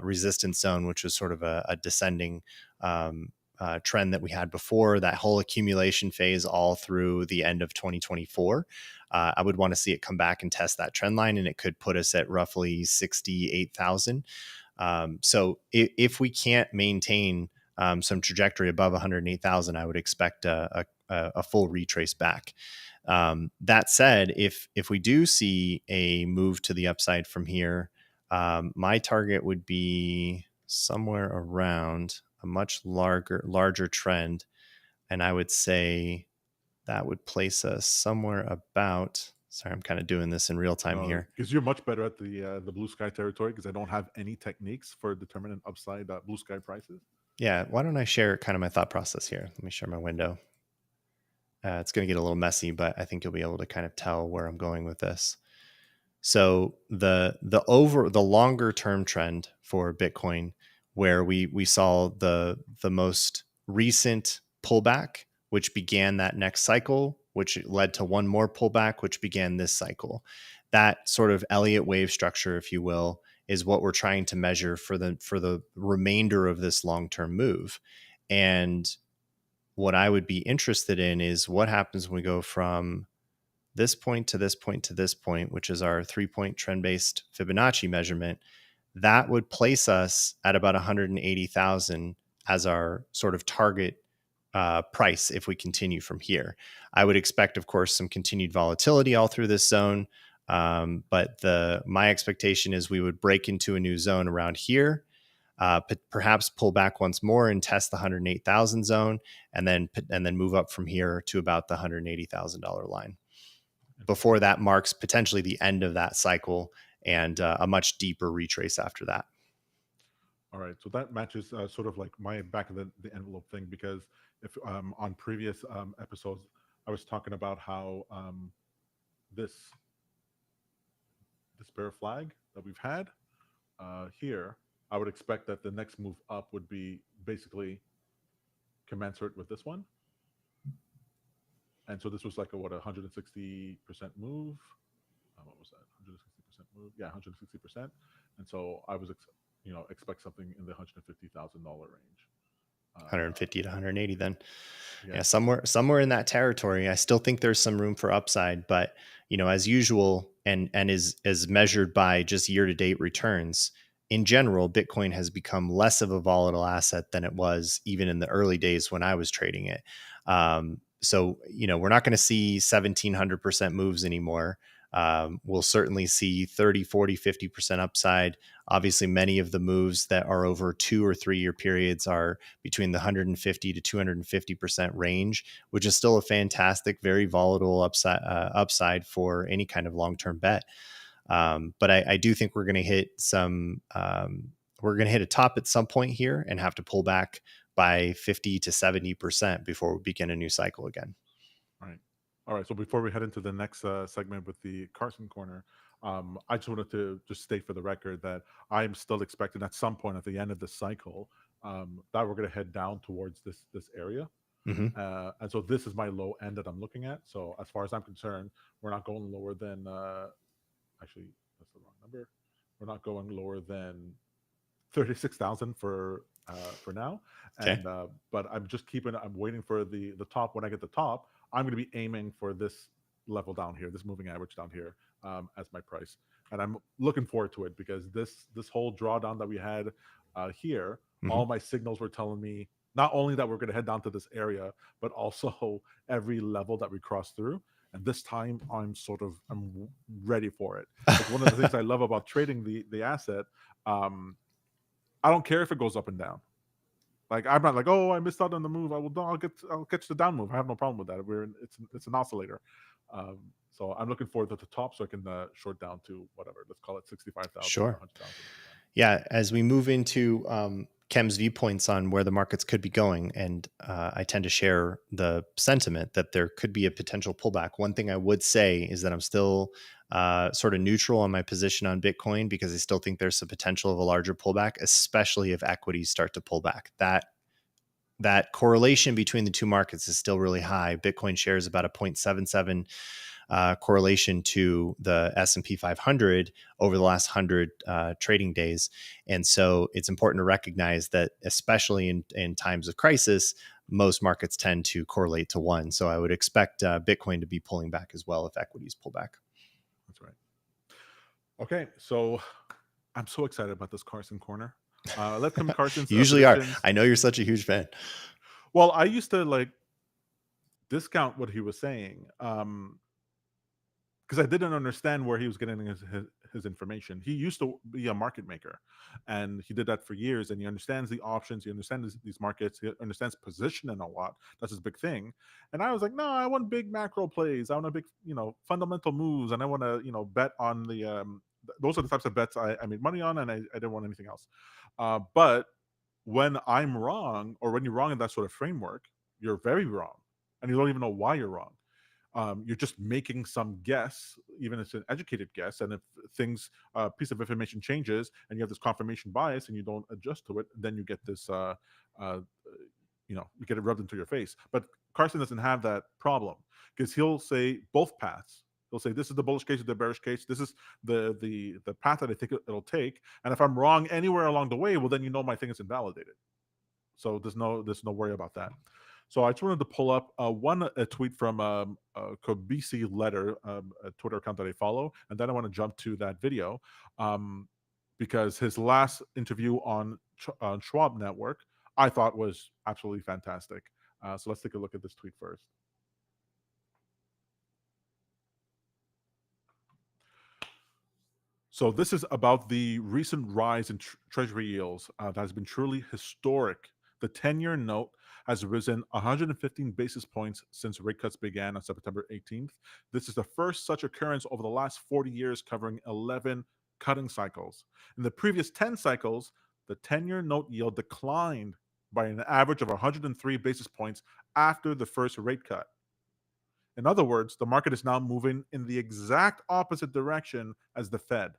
resistance zone, which was sort of a descending trend that we had before, that whole accumulation phase all through the end of 2024. I would want to see it come back and test that trend line, and it could put us at roughly 68,000. So if we can't maintain some trajectory above 108,000, I would expect a full retrace back. That said, if we do see a move to the upside from here, my target would be somewhere around a much larger trend, and I would say that would place us somewhere about. Sorry, I'm kind of doing this in real time here. Because you're much better at the blue sky territory, because I don't have any techniques for determining upside blue sky prices. Yeah, why don't I share kind of my thought process here? Let me share my window. It's going to get a little messy, but I think you'll be able to kind of tell where I'm going with this. So the longer term trend for Bitcoin, where we saw the most recent pullback, which began that next cycle, which led to one more pullback, which began this cycle. That sort of Elliott wave structure, if you will, is what we're trying to measure for the remainder of this long-term move. And what I would be interested in is what happens when we go from this point to this point to this point, which is our 3-point trend-based Fibonacci measurement. That would place us at about 180,000 as our sort of target price if we continue from here. I would expect, of course, some continued volatility all through this zone, but my expectation is we would break into a new zone around here. perhaps pull back once more and test the 108,000 zone, and then move up from here to about the $180,000 line. Before that marks potentially the end of that cycle and a much deeper retrace after that. All right, so that matches sort of like my back of the envelope thing, because if on previous episodes I was talking about how this bear flag that we've had here, I would expect that the next move up would be basically commensurate with this one. And so this was like a 160% move. What was that? 160% move? Yeah, 160%. And so I was expect something in the $150,000 range. 150 to 180 then. Yeah, somewhere in that territory. I still think there's some room for upside, but as usual, and is measured by just year-to-date returns, in general, Bitcoin has become less of a volatile asset than it was even in the early days when I was trading it. So we're not going to see 1,700% moves anymore. We'll certainly see 30, 40, 50% upside. Obviously, many of the moves that are over 2 or 3 year periods are between the 150 to 250% range, which is still a fantastic, very volatile upside for any kind of long-term bet. But I do think we're going to hit a top at some point here and have to pull back by 50 to 70% before we begin a new cycle again. All right. So before we head into the next segment with the Carson corner, I just wanted to just state for the record that I'm still expecting at some point at the end of the cycle that we're going to head down towards this area. Mm-hmm. And so this is my low end that I'm looking at. So as far as I'm concerned, we're not going lower than actually, that's the wrong number. We're not going lower than 36,000 for now. Okay. And but I'm waiting for the top. When I get the top, I'm going to be aiming for this level down here, this moving average down here, as my price. And I'm looking forward to it, because this whole drawdown that we had here, Mm-hmm. all my signals were telling me not only that we're going to head down to this area, but also every level that we cross through. And this time I'm ready for it. It's one of the things I love about trading the asset. I don't care if it goes up and down. Like, I'm not like, oh, I missed out on the move. I'll catch the down move. I have no problem with that. It's an oscillator. So I'm looking forward to the top, so I can short down to whatever. Let's call it 65,000. Sure. 100,000. Yeah, as we move into Kem's viewpoints on where the markets could be going, and I tend to share the sentiment that there could be a potential pullback. One thing I would say is that I'm still sort of neutral on my position on Bitcoin, because I still think there's some potential of a larger pullback, especially if equities start to pull back. That correlation between the two markets is still really high. Bitcoin shares about a 0.77 correlation to the S&P 500 over the last 100 trading days. And so it's important to recognize that, especially in times of crisis, most markets tend to correlate to one. So I would expect Bitcoin to be pulling back as well if equities pull back. That's right. Okay, so I'm so excited about this Carson corner. Let's come Carson's. Usually are. I know you're such a huge fan. Well, I used to discount what he was saying, because I didn't understand where he was getting his information. He used to be a market maker, and he did that for years, and he understands the options, he understands these markets, he understands positioning a lot. That's his big thing. And I was like, no, I want big macro plays. I want a big, fundamental moves, and I want to, bet on the those are the types of bets I made money on, and I didn't want anything else. But when I'm wrong, or when you're wrong in that sort of framework, you're very wrong, and you don't even know why you're wrong. You're just making some guess, even if it's an educated guess. And if piece of information changes and you have this confirmation bias and you don't adjust to it, then you get this, you get it rubbed into your face. But Carson doesn't have that problem, because he'll say both paths. He'll say, this is the bullish case or the bearish case. This is the path that I think it'll take. And if I'm wrong anywhere along the way, well, then my thing is invalidated. So there's no worry about that. So I just wanted to pull up a tweet from Kobisi Letter, a Twitter account that I follow, and then I want to jump to that video, because his last interview on Schwab Network I thought was absolutely fantastic. So let's take a look at this tweet first. So this is about the recent rise in Treasury yields that has been truly historic. The 10-year note has risen 115 basis points since rate cuts began on September 18th. This is the first such occurrence over the last 40 years, covering 11 cutting cycles. In the previous 10 cycles, the 10-year note yield declined by an average of 103 basis points after the first rate cut. In other words, the market is now moving in the exact opposite direction as the Fed.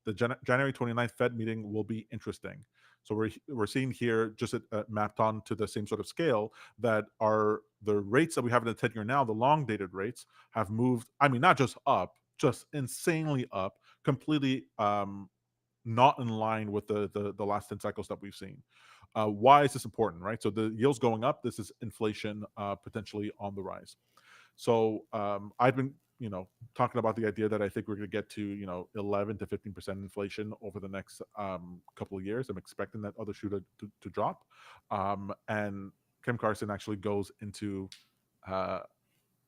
The January 29th Fed meeting will be interesting. So we're seeing here, just mapped onto the same sort of scale, that the rates that we have in the 10-year now, the long-dated rates, have moved, I mean, not just up, just insanely up, completely not in line with the last 10 cycles that we've seen. Why is this important, right? So the yields going up, this is inflation potentially on the rise. So I've been, talking about the idea that I think we're going to get to, 11 to 15% inflation over the next couple of years. I'm expecting that other shoe to drop. And Kim Carson actually goes into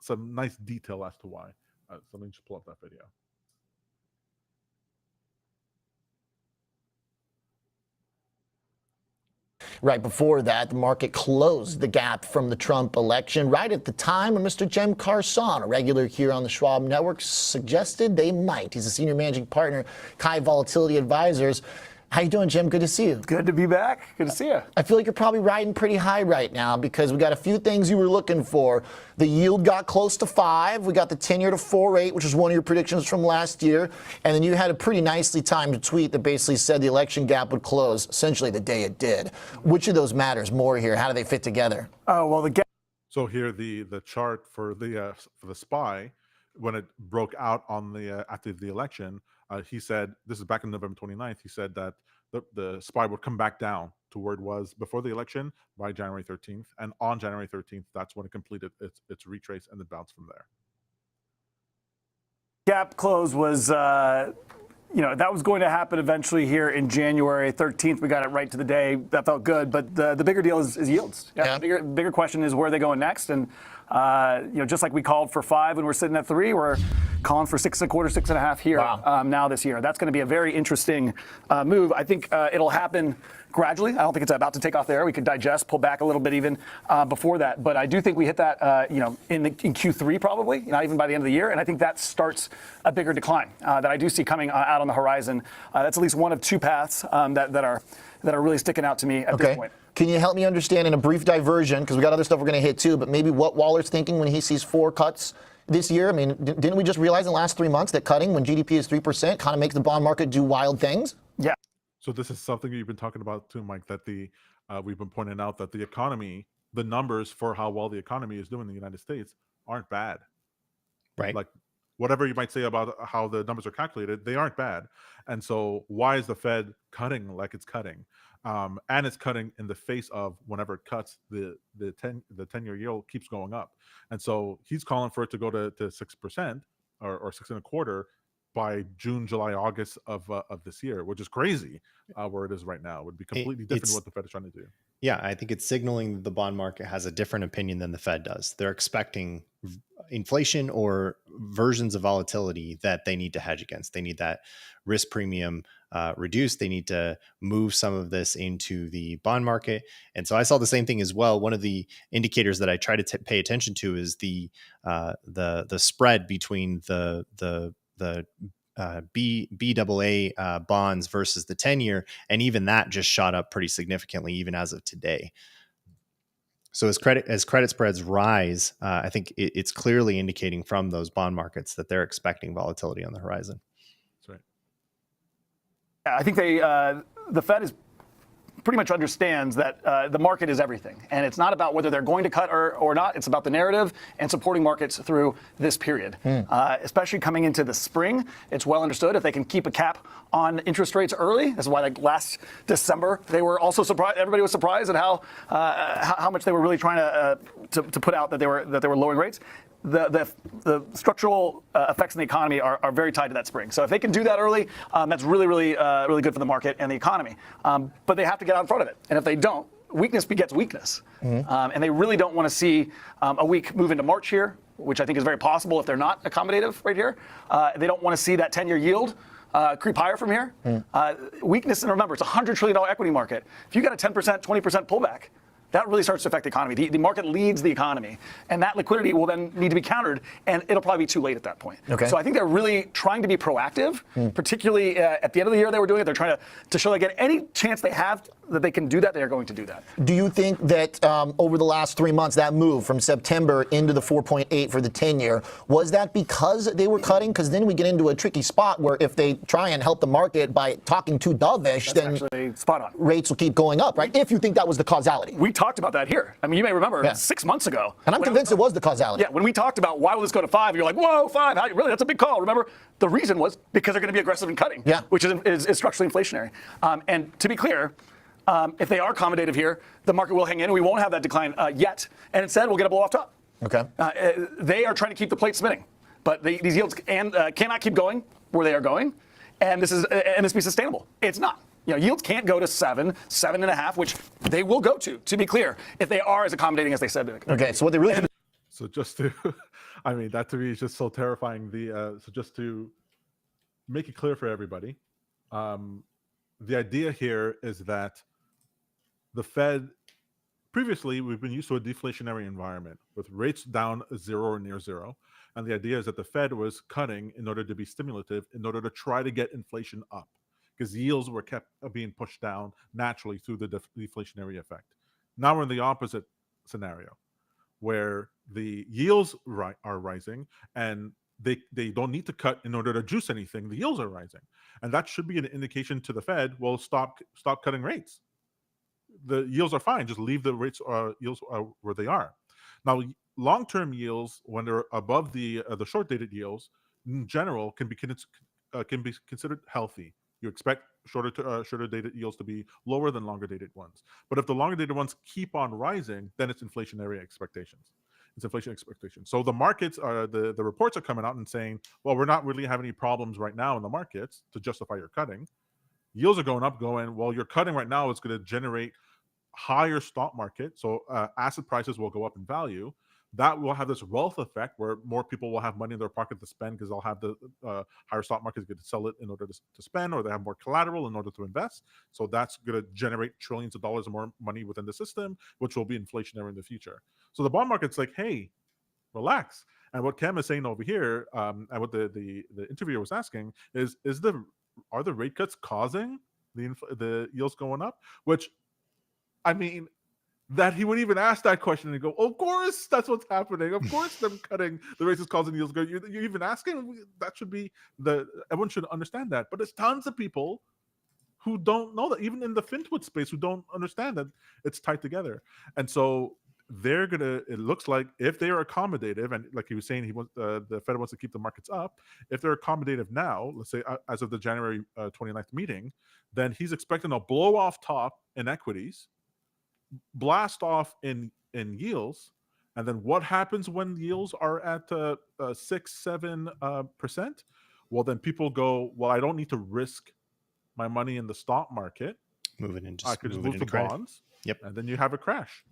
some nice detail as to why. So let me just pull up that video. Right before that, the market closed the gap from the Trump election right at the time when Mr. Jem Carson, a regular here on the Schwab Network, suggested they might. He's a senior managing partner, High Volatility Advisors. How you doing, Jim? Good to see you. Good to be back. Good to see you. I feel like you're probably riding pretty high right now because we got a few things you were looking for. The yield got close to 5. We got the 10-year to 4.8, which was one of your predictions from last year. And then you had a pretty nicely timed tweet that basically said the election gap would close essentially the day it did. Which of those matters more here? How do they fit together? Oh, well, the gap. So here the chart for the SPY, when it broke out on the after the election, he said, this is back in November 29th, he said that the SPY would come back down to where it was before the election by January 13th. And on January 13th, that's when it completed its retrace and the bounce from there. Gap close was, that was going to happen eventually here in January 13th. We got it right to the day. That felt good. But the bigger deal is yields. Yeah. Bigger question is where are they going next? And, just like we called for 5 when we're sitting at 3, we're calling for 6.25, 6.5 here now this year. That's going to be a very interesting move. I think it'll happen gradually. I don't think it's about to take off there. We could digest, pull back a little bit even before that. But I do think we hit that, in Q3 probably, not even by the end of the year. And I think that starts a bigger decline that I do see coming out on the horizon. That's at least one of 2 paths that are really sticking out to me at this point. Can you help me understand in a brief diversion, because we got other stuff we're going to hit too, but maybe what Waller's thinking when he sees 4 cuts this year? I mean, didn't we just realize in the last 3 months that cutting when GDP is 3% kind of makes the bond market do wild things? Yeah. So this is something you've been talking about too, Mike, that we've been pointing out that the economy, the numbers for how well the economy is doing in the United States aren't bad. Right. Like whatever you might say about how the numbers are calculated, they aren't bad. And so why is the Fed cutting like it's cutting? And it's cutting in the face of whenever it cuts, the 10-year yield keeps going up. And so he's calling for it to go to 6% or 6.25% by June, July, August of this year, which is crazy where it is right now. It would be completely different than what the Fed is trying to do. Yeah, I think it's signaling that the bond market has a different opinion than the Fed does. They're expecting inflation or versions of volatility that they need to hedge against. They need that risk premium reduced. They need to move some of this into the bond market. And so I saw the same thing as well. One of the indicators that I try to pay attention to is the spread between the BAA bonds versus the 10-year, and even that just shot up pretty significantly even as of today. So as credit spreads rise, I think it's clearly indicating from those bond markets that they're expecting volatility on the horizon. That's right. I think the Fed is pretty much understands that the market is everything. And it's not about whether they're going to cut or not. It's about the narrative and supporting markets through this period. Especially coming into the spring, it's well understood if they can keep a cap on interest rates early. That's why last December, they were also surprised. Everybody was surprised at how much they were really trying to put out that they were lowering rates. The structural effects in the economy are very tied to that spring. So if they can do that early, that's really good for the market and the economy. But they have to get out in front of it. And if they don't, weakness begets weakness. And they really don't want to see a weak move into March here, which I think is very possible if they're not accommodative right here. They don't want to see that 10-year yield creep higher from here. Weakness, and remember, it's a $100 trillion equity market. If you got a 10%, 20% pullback, that really starts to affect the economy. The market leads the economy, and that liquidity will then need to be countered, and it'll probably be too late at that point. Okay. So I think they're really trying to be proactive, particularly at the end of the year they were doing it. They're trying to show they get any chance they have that they can do that, they are going to do that. Do you think that over the last 3 months, that move from September into the 4.8 for the 10-year, was that because they were cutting? Because then we get into a tricky spot where if they try and help the market by talking too dovish, then actually spot on. Rates will keep going up, right? If you think that was the causality. We talked about that here. I mean, you may remember 6 months ago. And I'm convinced it was the causality. Yeah, when we talked about why will this go to 5, you're like, whoa, 5, really? That's a big call. Remember, the reason was because they're going to be aggressive in cutting, which is structurally inflationary. And to be clear, if they are accommodative here, the market will hang in. We won't have that decline yet. And instead, we'll get a blow off top. Okay. They are trying to keep the plate spinning. But these yields cannot keep going where they are going. And this be sustainable. It's not. Yields can't go to 7, 7.5, which they will go to be clear, if they are as accommodating as they said. Okay, so what they really... So just to, I mean, that to me is just so terrifying. So just to make it clear for everybody, the idea here is that the Fed, previously we've been used to a deflationary environment with rates down 0 or near 0. And the idea is that the Fed was cutting in order to be stimulative, in order to try to get inflation up, because yields were kept being pushed down naturally through the deflationary effect. Now we're in the opposite scenario, where the yields are rising, and they don't need to cut in order to juice anything. The yields are rising, and that should be an indication to the Fed, well, stop cutting rates. The yields are fine. Just leave the rates yields where they are. Now, long-term yields, when they're above the short-dated yields, in general, can be considered healthy. You expect shorter-dated yields to be lower than longer-dated ones. But if the longer-dated ones keep on rising, then it's inflationary expectations. It's inflation expectations. So the markets the reports are coming out and saying, well, we're not really having any problems right now in the markets to justify your cutting. Yields are going up, well, your cutting right now is going to generate higher stock market. So asset prices will go up in value. That will have this wealth effect where more people will have money in their pocket to spend because they'll have the higher stock markets get to sell it in order to spend, or they have more collateral in order to invest. So that's going to generate trillions of dollars of more money within the system, which will be inflationary in the future. So the bond market's like, hey, relax. And what Cam is saying over here, and what the interviewer was asking is are the rate cuts causing the yields going up? Which, I mean, that he would even ask that question and go, of course, that's what's happening. Of course, them cutting the rates is causing yields going. You're even asking, that should be everyone should understand that. But there's tons of people who don't know that, even in the FinTwit space, who don't understand that it's tied together. And so they're gonna. It looks like if they are accommodative, and like he was saying, the Fed wants to keep the markets up. If they're accommodative now, let's say as of the January 29th meeting, then he's expecting a blow off top in equities, blast off in yields, and then what happens when yields are at 6-7%? Well, then people go, well, I don't need to risk my money in the stock market. I could just move to bonds. Yep. And then you have a crash.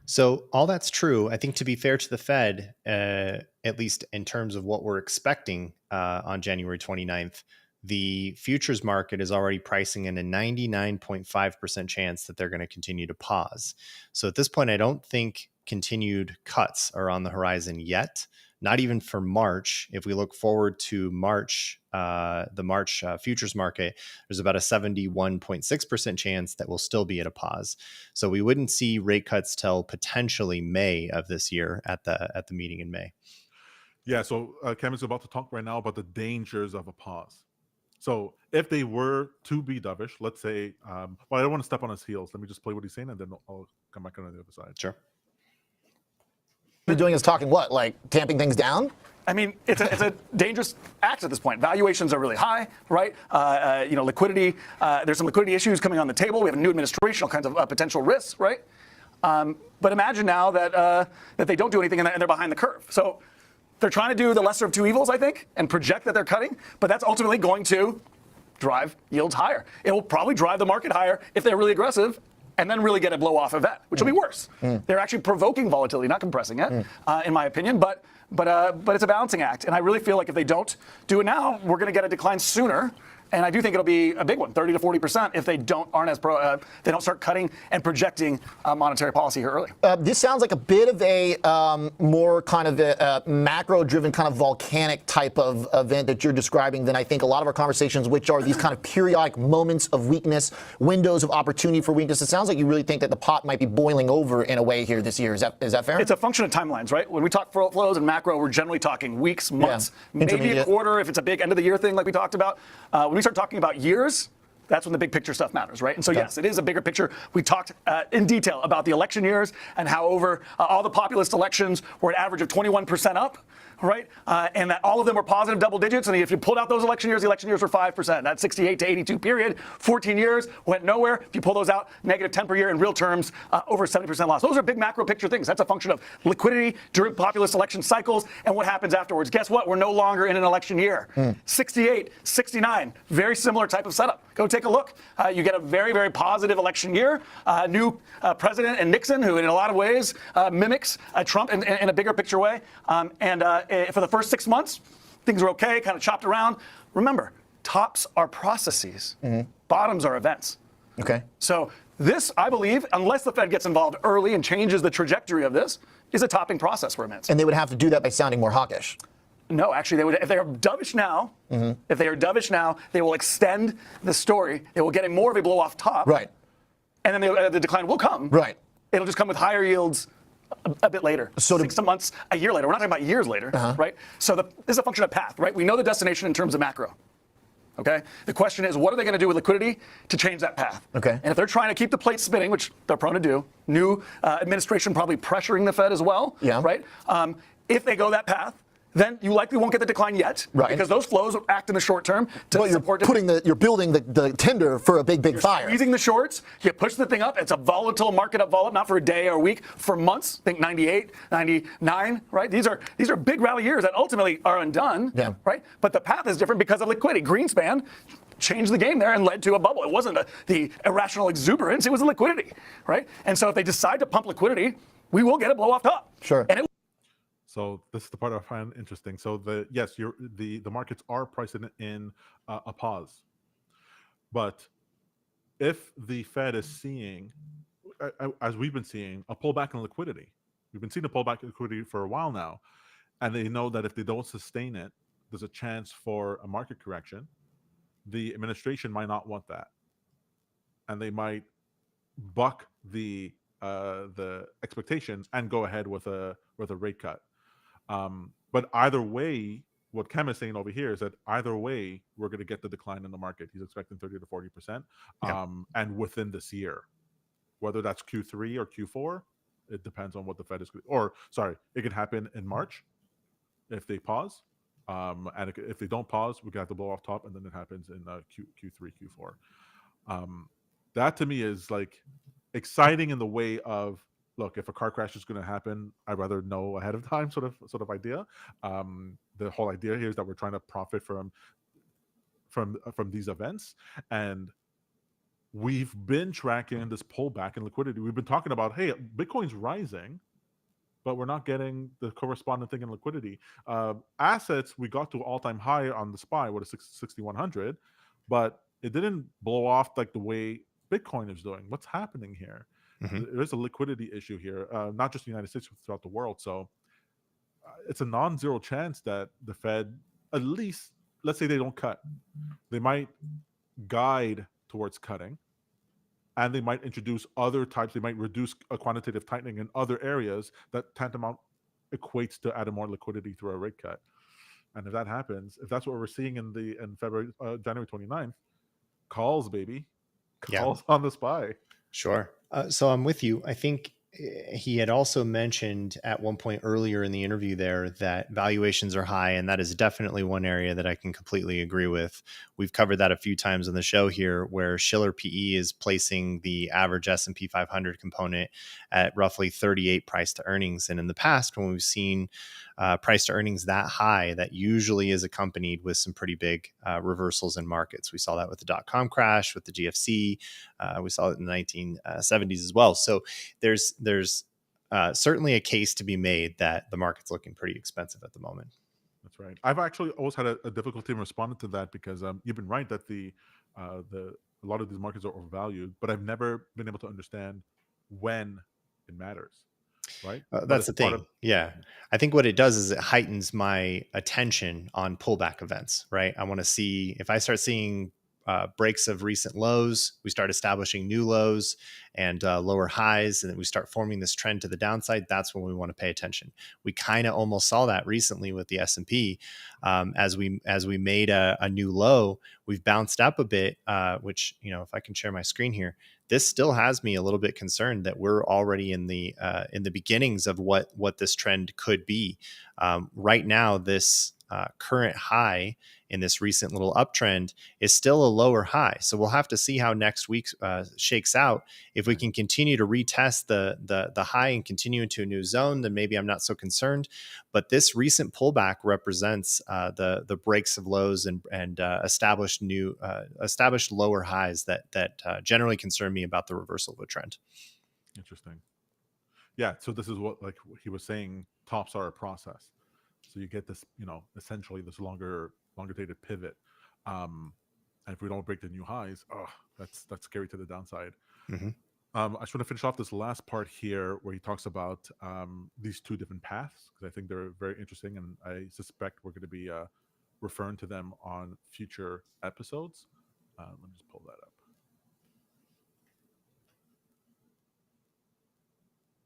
So all that's true. I think, to be fair to the Fed, at least in terms of what we're expecting on January 29th, the futures market is already pricing in a 99.5% chance that they're going to continue to pause. So at this point, I don't think continued cuts are on the horizon yet, not even for March. If we look forward to March, the March futures market, there's about a 71.6% chance that we'll still be at a pause. So we wouldn't see rate cuts till potentially May of this year at the meeting in May. Yeah, so Cam is about to talk right now about the dangers of a pause. So if they were to be dovish, let's say, well, I don't want to step on his heels. Let me just play what he's saying, and then I'll come back on the other side. Sure. You're doing is talking what, like tamping things down? I mean, it's a dangerous act at this point. Valuations are really high, right? Liquidity. There's some liquidity issues coming on the table. We have a new administration, all kinds of potential risks, right? But imagine now that they don't do anything and they're behind the curve. So they're trying to do the lesser of two evils, I think, and project that they're cutting, but that's ultimately going to drive yields higher. It will probably drive the market higher if they're really aggressive, and then really get a blow-off event, which will be worse. They're actually provoking volatility, not compressing it, in my opinion. But it's a balancing act, and I really feel like if they don't do it now, we're going to get a decline sooner. And I do think it'll be a big one, 30 to 40%, if they aren't as they don't start cutting and projecting monetary policy here early. This sounds like a bit of a more kind of a macro-driven kind of volcanic type of event that you're describing than I think a lot of our conversations, which are these kind of periodic moments of weakness, windows of opportunity for weakness. It sounds like you really think that the pot might be boiling over in a way here this year. Is that fair? It's a function of timelines, right? When we talk flows and macro, we're generally talking weeks, months, maybe a quarter if it's a big end of the year thing like we talked about. When we start talking about years, that's when the big picture stuff matters, right? And so, yes, it is a bigger picture. We talked in detail about the election years and how over all the populist elections were an average of 21% up, right? And that all of them were positive double digits. And if you pulled out those election years, the election years were 5%. That 68 to 82 period, 14 years, went nowhere. If you pull those out, negative 10 per year in real terms, over 70% loss. Those are big macro picture things. That's a function of liquidity during populist election cycles and what happens afterwards. Guess what? We're no longer in an election year. 68, 69, very similar type of setup. Go take a look. You get a very, very positive election year. New president and Nixon, who in a lot of ways mimics Trump in a bigger picture way. For the first 6 months, things are okay, kind of chopped around. Remember, tops are processes. Bottoms are events. Okay. So this, I believe, unless the Fed gets involved early and changes the trajectory of this, is a topping process for events. And they would have to do that by sounding more hawkish. No, actually, they would. If they are dovish now, they will extend the story. They will get more of a blow off top. Right. And then the decline will come. Right. It'll just come with higher yields a bit later. So 6 months, a year later. We're not talking about years later, right? So this is a function of path, right? We know the destination in terms of macro. Okay. The question is, what are they going to do with liquidity to change that path? Okay. And if they're trying to keep the plate spinning, which they're prone to do, new administration probably pressuring the Fed as well. Yeah. Right. If they go that path, then you likely won't get the decline yet, right? Because those flows act in the short term to support. You're building the tinder for a big fire. Squeezing the shorts, you push the thing up. It's a volatile market up, not for a day or a week, for months. Think 98, 99, right? These are big rally years that ultimately are undone, right? But the path is different because of liquidity. Greenspan changed the game there and led to a bubble. It wasn't the irrational exuberance; it was the liquidity, right? And so if they decide to pump liquidity, we will get a blow off top. Sure. And so this is the part I find interesting. So the markets are pricing in a pause, but if the Fed is seeing, as we've been seeing, a pullback in liquidity, we've been seeing a pullback in liquidity for a while now, and they know that if they don't sustain it, there's a chance for a market correction. The administration might not want that, and they might buck the expectations and go ahead with a rate cut. But either way, what Kem is saying over here is that either way, we're going to get the decline in the market. He's expecting 30 to 40%, and within this year, whether that's Q3 or Q4, it depends on what the Fed is. Or sorry, it could happen in March if they pause, and if they don't pause, we got to blow off top, and then it happens in Q3, Q4. That to me is like exciting in the way of, look, if a car crash is going to happen, I'd rather know ahead of time, sort of idea. The whole idea here is that we're trying to profit from these events, and we've been tracking this pullback in liquidity. We've been talking about, hey, Bitcoin's rising, but we're not getting the corresponding thing in liquidity. Assets, we got to all-time high on the SPY, what is 6,100, but it didn't blow off like the way Bitcoin is doing. What's happening here? There's a liquidity issue here, not just in the United States, but throughout the world. So it's a non-zero chance that the Fed, at least, let's say they don't cut, they might guide towards cutting, and they might introduce other types. They might reduce a quantitative tightening in other areas that tantamount equates to adding more liquidity through a rate cut. And if that happens, if that's what we're seeing in January 29th, calls, baby, calls on the SPY. Sure. So I'm with you. I think he had also mentioned at one point earlier in the interview there that valuations are high, and that is definitely one area that I can completely agree with. We've covered that a few times on the show here, where Schiller PE is placing the average S&P 500 component at roughly 38 price to earnings. And in the past, when we've seen price to earnings that high, that usually is accompanied with some pretty big reversals in markets. We saw that with the dot-com crash, with the GFC. We saw it in the 1970s as well. So there's certainly a case to be made that the market's looking pretty expensive at the moment. That's right. I've actually always had a difficulty in responding to that because you've been right that a lot of these markets are overvalued, but I've never been able to understand when it matters. Right. That's the thing. Yeah. I think what it does is it heightens my attention on pullback events, right? I want to see, if I start seeing breaks of recent lows, we start establishing new lows and lower highs, and then we start forming this trend to the downside. That's when we want to pay attention. We kind of almost saw that recently with the S&P. As we made a new low, we've bounced up a bit, which, if I can share my screen here, this still has me a little bit concerned that we're already in the beginnings of what this trend could be. Right now, this current high in this recent little uptrend is still a lower high. So we'll have to see how next week shakes out. If we can continue to retest the high and continue into a new zone, then maybe I'm not so concerned. But this recent pullback represents the breaks of lows and established lower highs that generally concern me about the reversal of a trend. Interesting. Yeah. So this is what he was saying. Tops are a process. So you get this, essentially this longer dated pivot. And if we don't break the new highs, that's scary to the downside. Mm-hmm. I just want to finish off this last part here where he talks about these two different paths, because I think they're very interesting, and I suspect we're going to be referring to them on future episodes. Let me just pull that up.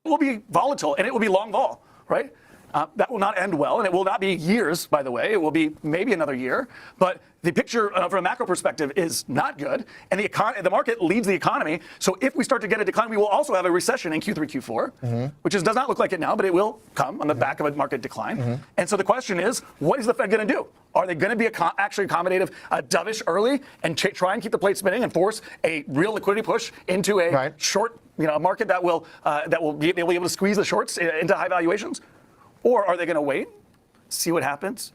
It will be volatile and it will be long vol, right? That will not end well, and it will not be years, by the way. It will be maybe another year. But the picture from a macro perspective is not good, and the market leads the economy. So if we start to get a decline, we will also have a recession in Q3, Q4, which does not look like it now, but it will come on the back of a market decline. And so the question is, what is the Fed going to do? Are they going to be actually accommodative, dovish early, and try and keep the plate spinning and force a real liquidity push into a short, market that will be able to squeeze the shorts into high valuations? Or are they going to wait, see what happens,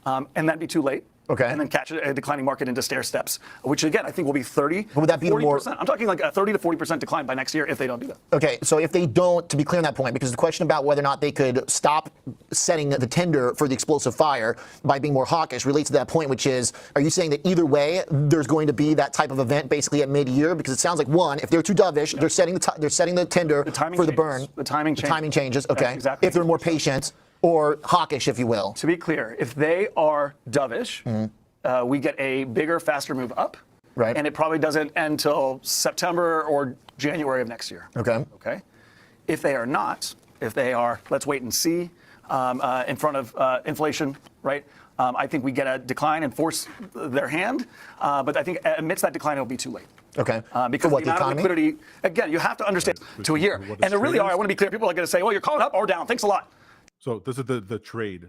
and then be too late? Okay. And then catch a declining market into stair steps, which again, I think will be 30, would that be 40%. I'm talking like a 30 to 40% decline by next year if they don't do that. Okay, so if they don't, to be clear on that point, because the question about whether or not they could stop setting the tender for the explosive fire by being more hawkish relates to that point, which is, are you saying that either way there's going to be that type of event basically at mid-year? Because it sounds like, one, if they're too dovish, they're setting the tender for the burn. The timing changes. Okay. Exactly. If they're more patient or hawkish, if you will. To be clear, if they are dovish, we get a bigger, faster move up. Right. And it probably doesn't end until September or January of next year. Okay. Okay. If they are not, if they are, let's wait and see, in front of inflation, right? I think we get a decline and force their hand. But I think amidst that decline, it'll be too late. Okay. Because the amount of liquidity, again, you have to understand to a year. And there really are, I want to be clear, people are going to say, well, you're calling up or down. Thanks a lot. So this is the trade,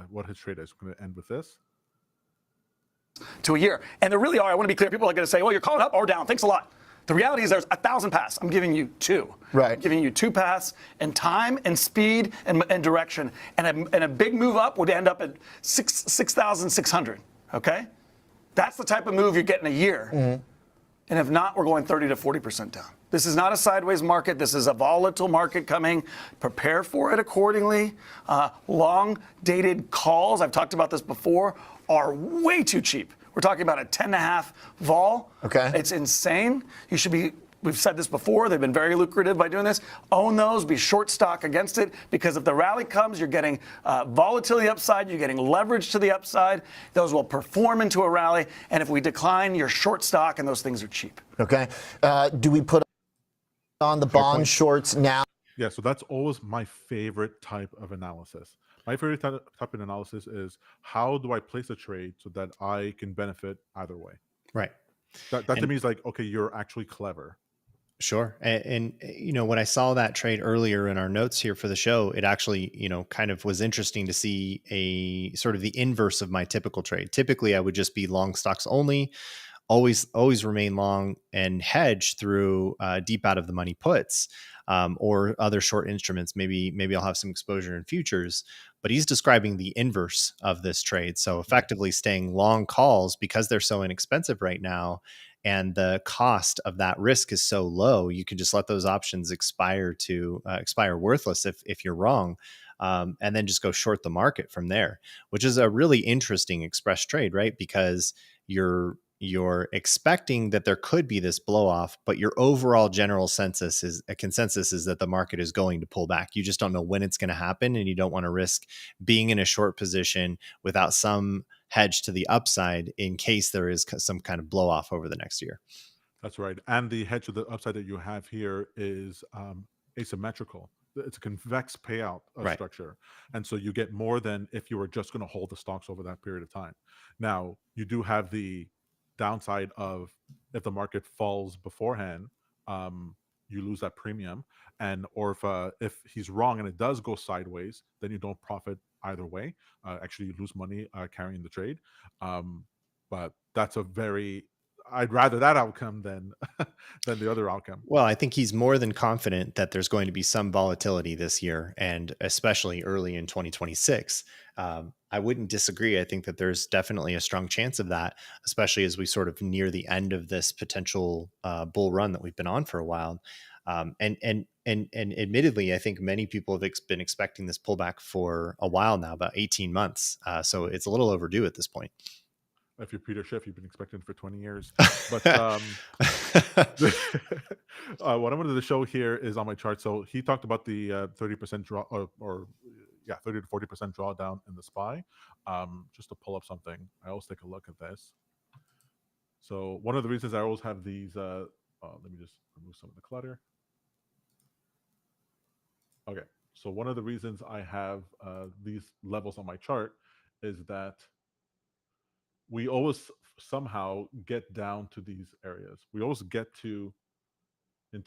what his trade is. We're going to end with this. To a year. And there really are, I want to be clear, people are going to say, well, you're calling up or down. Thanks a lot. The reality is there's 1,000 paths. I'm giving you two. Right. I'm giving you two paths in time and speed and direction. And a big move up would end up at 6,600. Okay? That's the type of move you get in a year. And if not, we're going 30 to 40% down. This is not a sideways market. This is a volatile market coming. Prepare for it accordingly. Long-dated calls, I've talked about this before, are way too cheap. We're talking about a 10.5 vol. Okay. It's insane. You should be, we've said this before, they've been very lucrative by doing this. Own those, be short stock against it, because if the rally comes, you're getting volatility upside, you're getting leverage to the upside. Those will perform into a rally. And if we decline, you're short stock, and those things are cheap. Okay. Do we put on the bond shorts now? Yeah, so that's always my favorite type of analysis. My favorite type of analysis is, how do I place a trade so that I can benefit either way? Right. That to me is like, okay, you're actually clever. Sure. And when I saw that trade earlier in our notes here for the show, it actually, kind of was interesting to see a sort of the inverse of my typical trade. Typically, I would just be long stocks only, always remain long and hedge through deep out of the money puts. or other short instruments. Maybe I'll have some exposure in futures. But he's describing the inverse of this trade. So effectively staying long calls because they're so inexpensive right now, and the cost of that risk is so low, you can just let those options expire worthless if you're wrong, and then just go short the market from there, which is a really interesting express trade, right? Because you're expecting that there could be this blow off, but your overall general consensus is that the market is going to pull back. You just don't know when it's going to happen, and you don't want to risk being in a short position without some hedge to the upside in case there is some kind of blow off over the next year. That's right. And the hedge to the upside that you have here is asymmetrical. It's a convex payout structure. And so you get more than if you were just going to hold the stocks over that period of time. Now, you do have the downside of if the market falls beforehand, you lose that premium. And or if he's wrong and it does go sideways, then you don't profit either way. Actually, you lose money carrying the trade. But that's I'd rather that outcome than the other outcome. Well, I think he's more than confident that there's going to be some volatility this year, and especially early in 2026. I wouldn't disagree. I think that there's definitely a strong chance of that, especially as we sort of near the end of this potential bull run that we've been on for a while. And admittedly, I think many people have been expecting this pullback for a while now, about 18 months. So it's a little overdue at this point. If you're Peter Schiff, you've been expecting for 20 years. But what I wanted to show here is on my chart. So he talked about the 30% draw, or 30 to 40% drawdown in the SPY. Just to pull up something, I always take a look at this. So one of the reasons I always have these, let me just remove some of the clutter. Okay, so one of the reasons I have these levels on my chart is that we always somehow get down to these areas. We always get into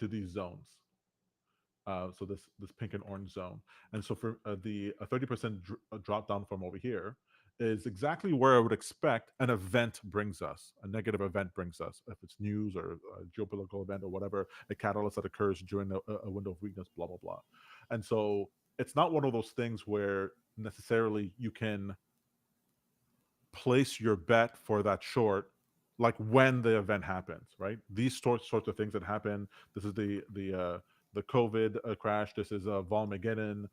these zones. So this pink and orange zone. And so for the 30% drop down from over here is exactly where I would expect an event brings us, a negative event brings us, if it's news or a geopolitical event or whatever, a catalyst that occurs during a window of weakness, blah, blah, blah. And so it's not one of those things where necessarily you can place your bet for that short like when the event happens, right? These sorts of things that happen. This is the COVID crash. This is Volmageddon.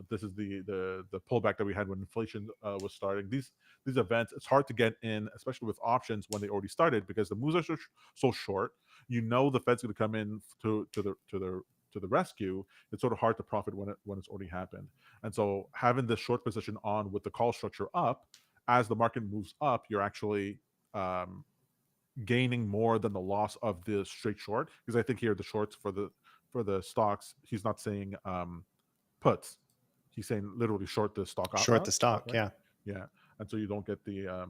This is the pullback that we had when inflation was starting. These events, it's hard to get in, especially with options when they already started, because the moves are so short. You know the Fed's going to come in to the rescue. It's sort of hard to profit when it's already happened. And so having this short position on with the call structure up, as the market moves up, you're actually gaining more than the loss of the straight short. Because I think here the shorts for the stocks, he's not saying puts. He's saying literally short the stock. Short the stock, right? Yeah. And so you don't get the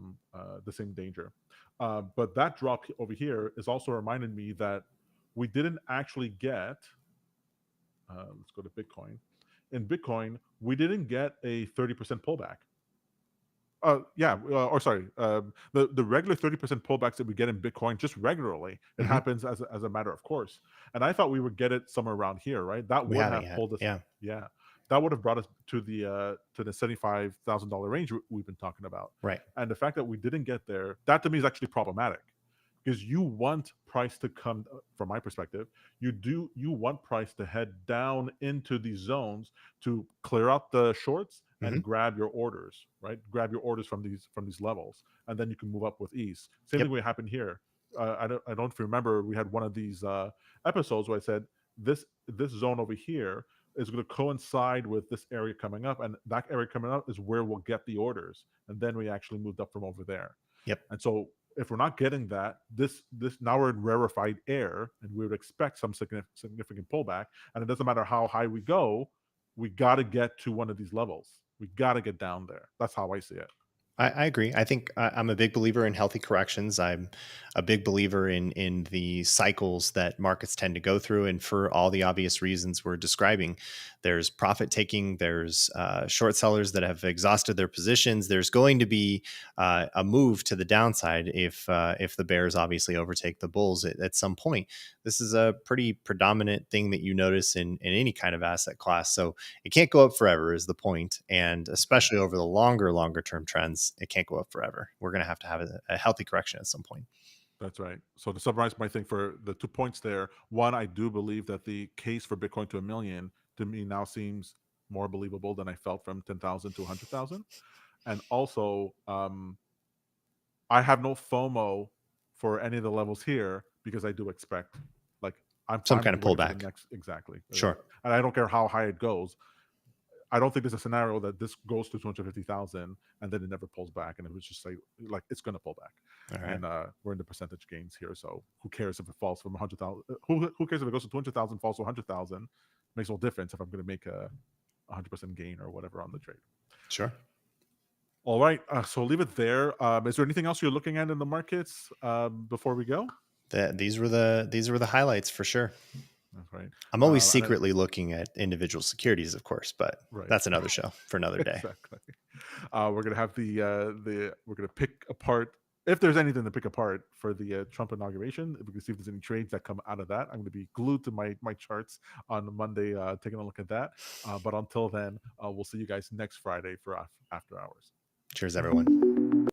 same danger. But that drop over here is also reminding me that we didn't actually get. Let's go to Bitcoin. In Bitcoin, we didn't get a 30% pullback. The regular 30% pullbacks that we get in Bitcoin just regularly, it happens as a matter of course. And I thought we would get it somewhere around here, right? That would have pulled us. Yeah, that would have brought us to the $75,000 range we've been talking about. Right. And the fact that we didn't get there, that to me is actually problematic, because you want price to come, from my perspective, you want price to head down into these zones to clear out the shorts and grab your orders, right? Grab your orders from these levels, and then you can move up with ease. Same thing would happen here. I don't know if you remember, we had one of these episodes where I said this zone over here is going to coincide with this area coming up, and that area coming up is where we'll get the orders, and then we actually moved up from over there. Yep. And so if we're not getting that, this now we're in rarefied air, and we would expect some significant pullback. And it doesn't matter how high we go, we got to get to one of these levels. We got to get down there. That's how I see it. I agree. I think I'm a big believer in healthy corrections. I'm a big believer in the cycles that markets tend to go through, and for all the obvious reasons we're describing, there's profit taking, there's short sellers that have exhausted their positions. There's going to be a move to the downside if the bears obviously overtake the bulls at some point. This is a pretty predominant thing that you notice in any kind of asset class. So it can't go up forever is the point, and especially over the longer term trends, it can't go up forever. We're going to have a healthy correction at some point. That's right. So to summarize my thing for the 2 points there, one, I do believe that the case for Bitcoin to $1 million to me now seems more believable than I felt from 10,000 to 100,000. And also, I have no FOMO for any of the levels here because I do expect like I'm Some I'm kind of waiting for pullback. the next exactly. Sure. And I don't care how high it goes. I don't think there's a scenario that this goes to 250,000 and then it never pulls back, and it was just like it's going to pull back. All right. And we're in the percentage gains here, so who cares if it falls from 100,000? Who cares if it goes to 200,000, falls to 100,000? Makes no difference if I'm going to make a 100% gain or whatever on the trade. Sure. All right, so leave it there. Is there anything else you're looking at in the markets before we go? These were the highlights for sure. That's right. I'm always secretly looking at individual securities, of course, but that's another show for another day. Exactly. We're gonna have we're gonna pick apart if there's anything to pick apart for the Trump inauguration. If we can see if there's any trades that come out of that, I'm gonna be glued to my charts on Monday, taking a look at that. But until then, we'll see you guys next Friday for After Hours. Cheers, everyone.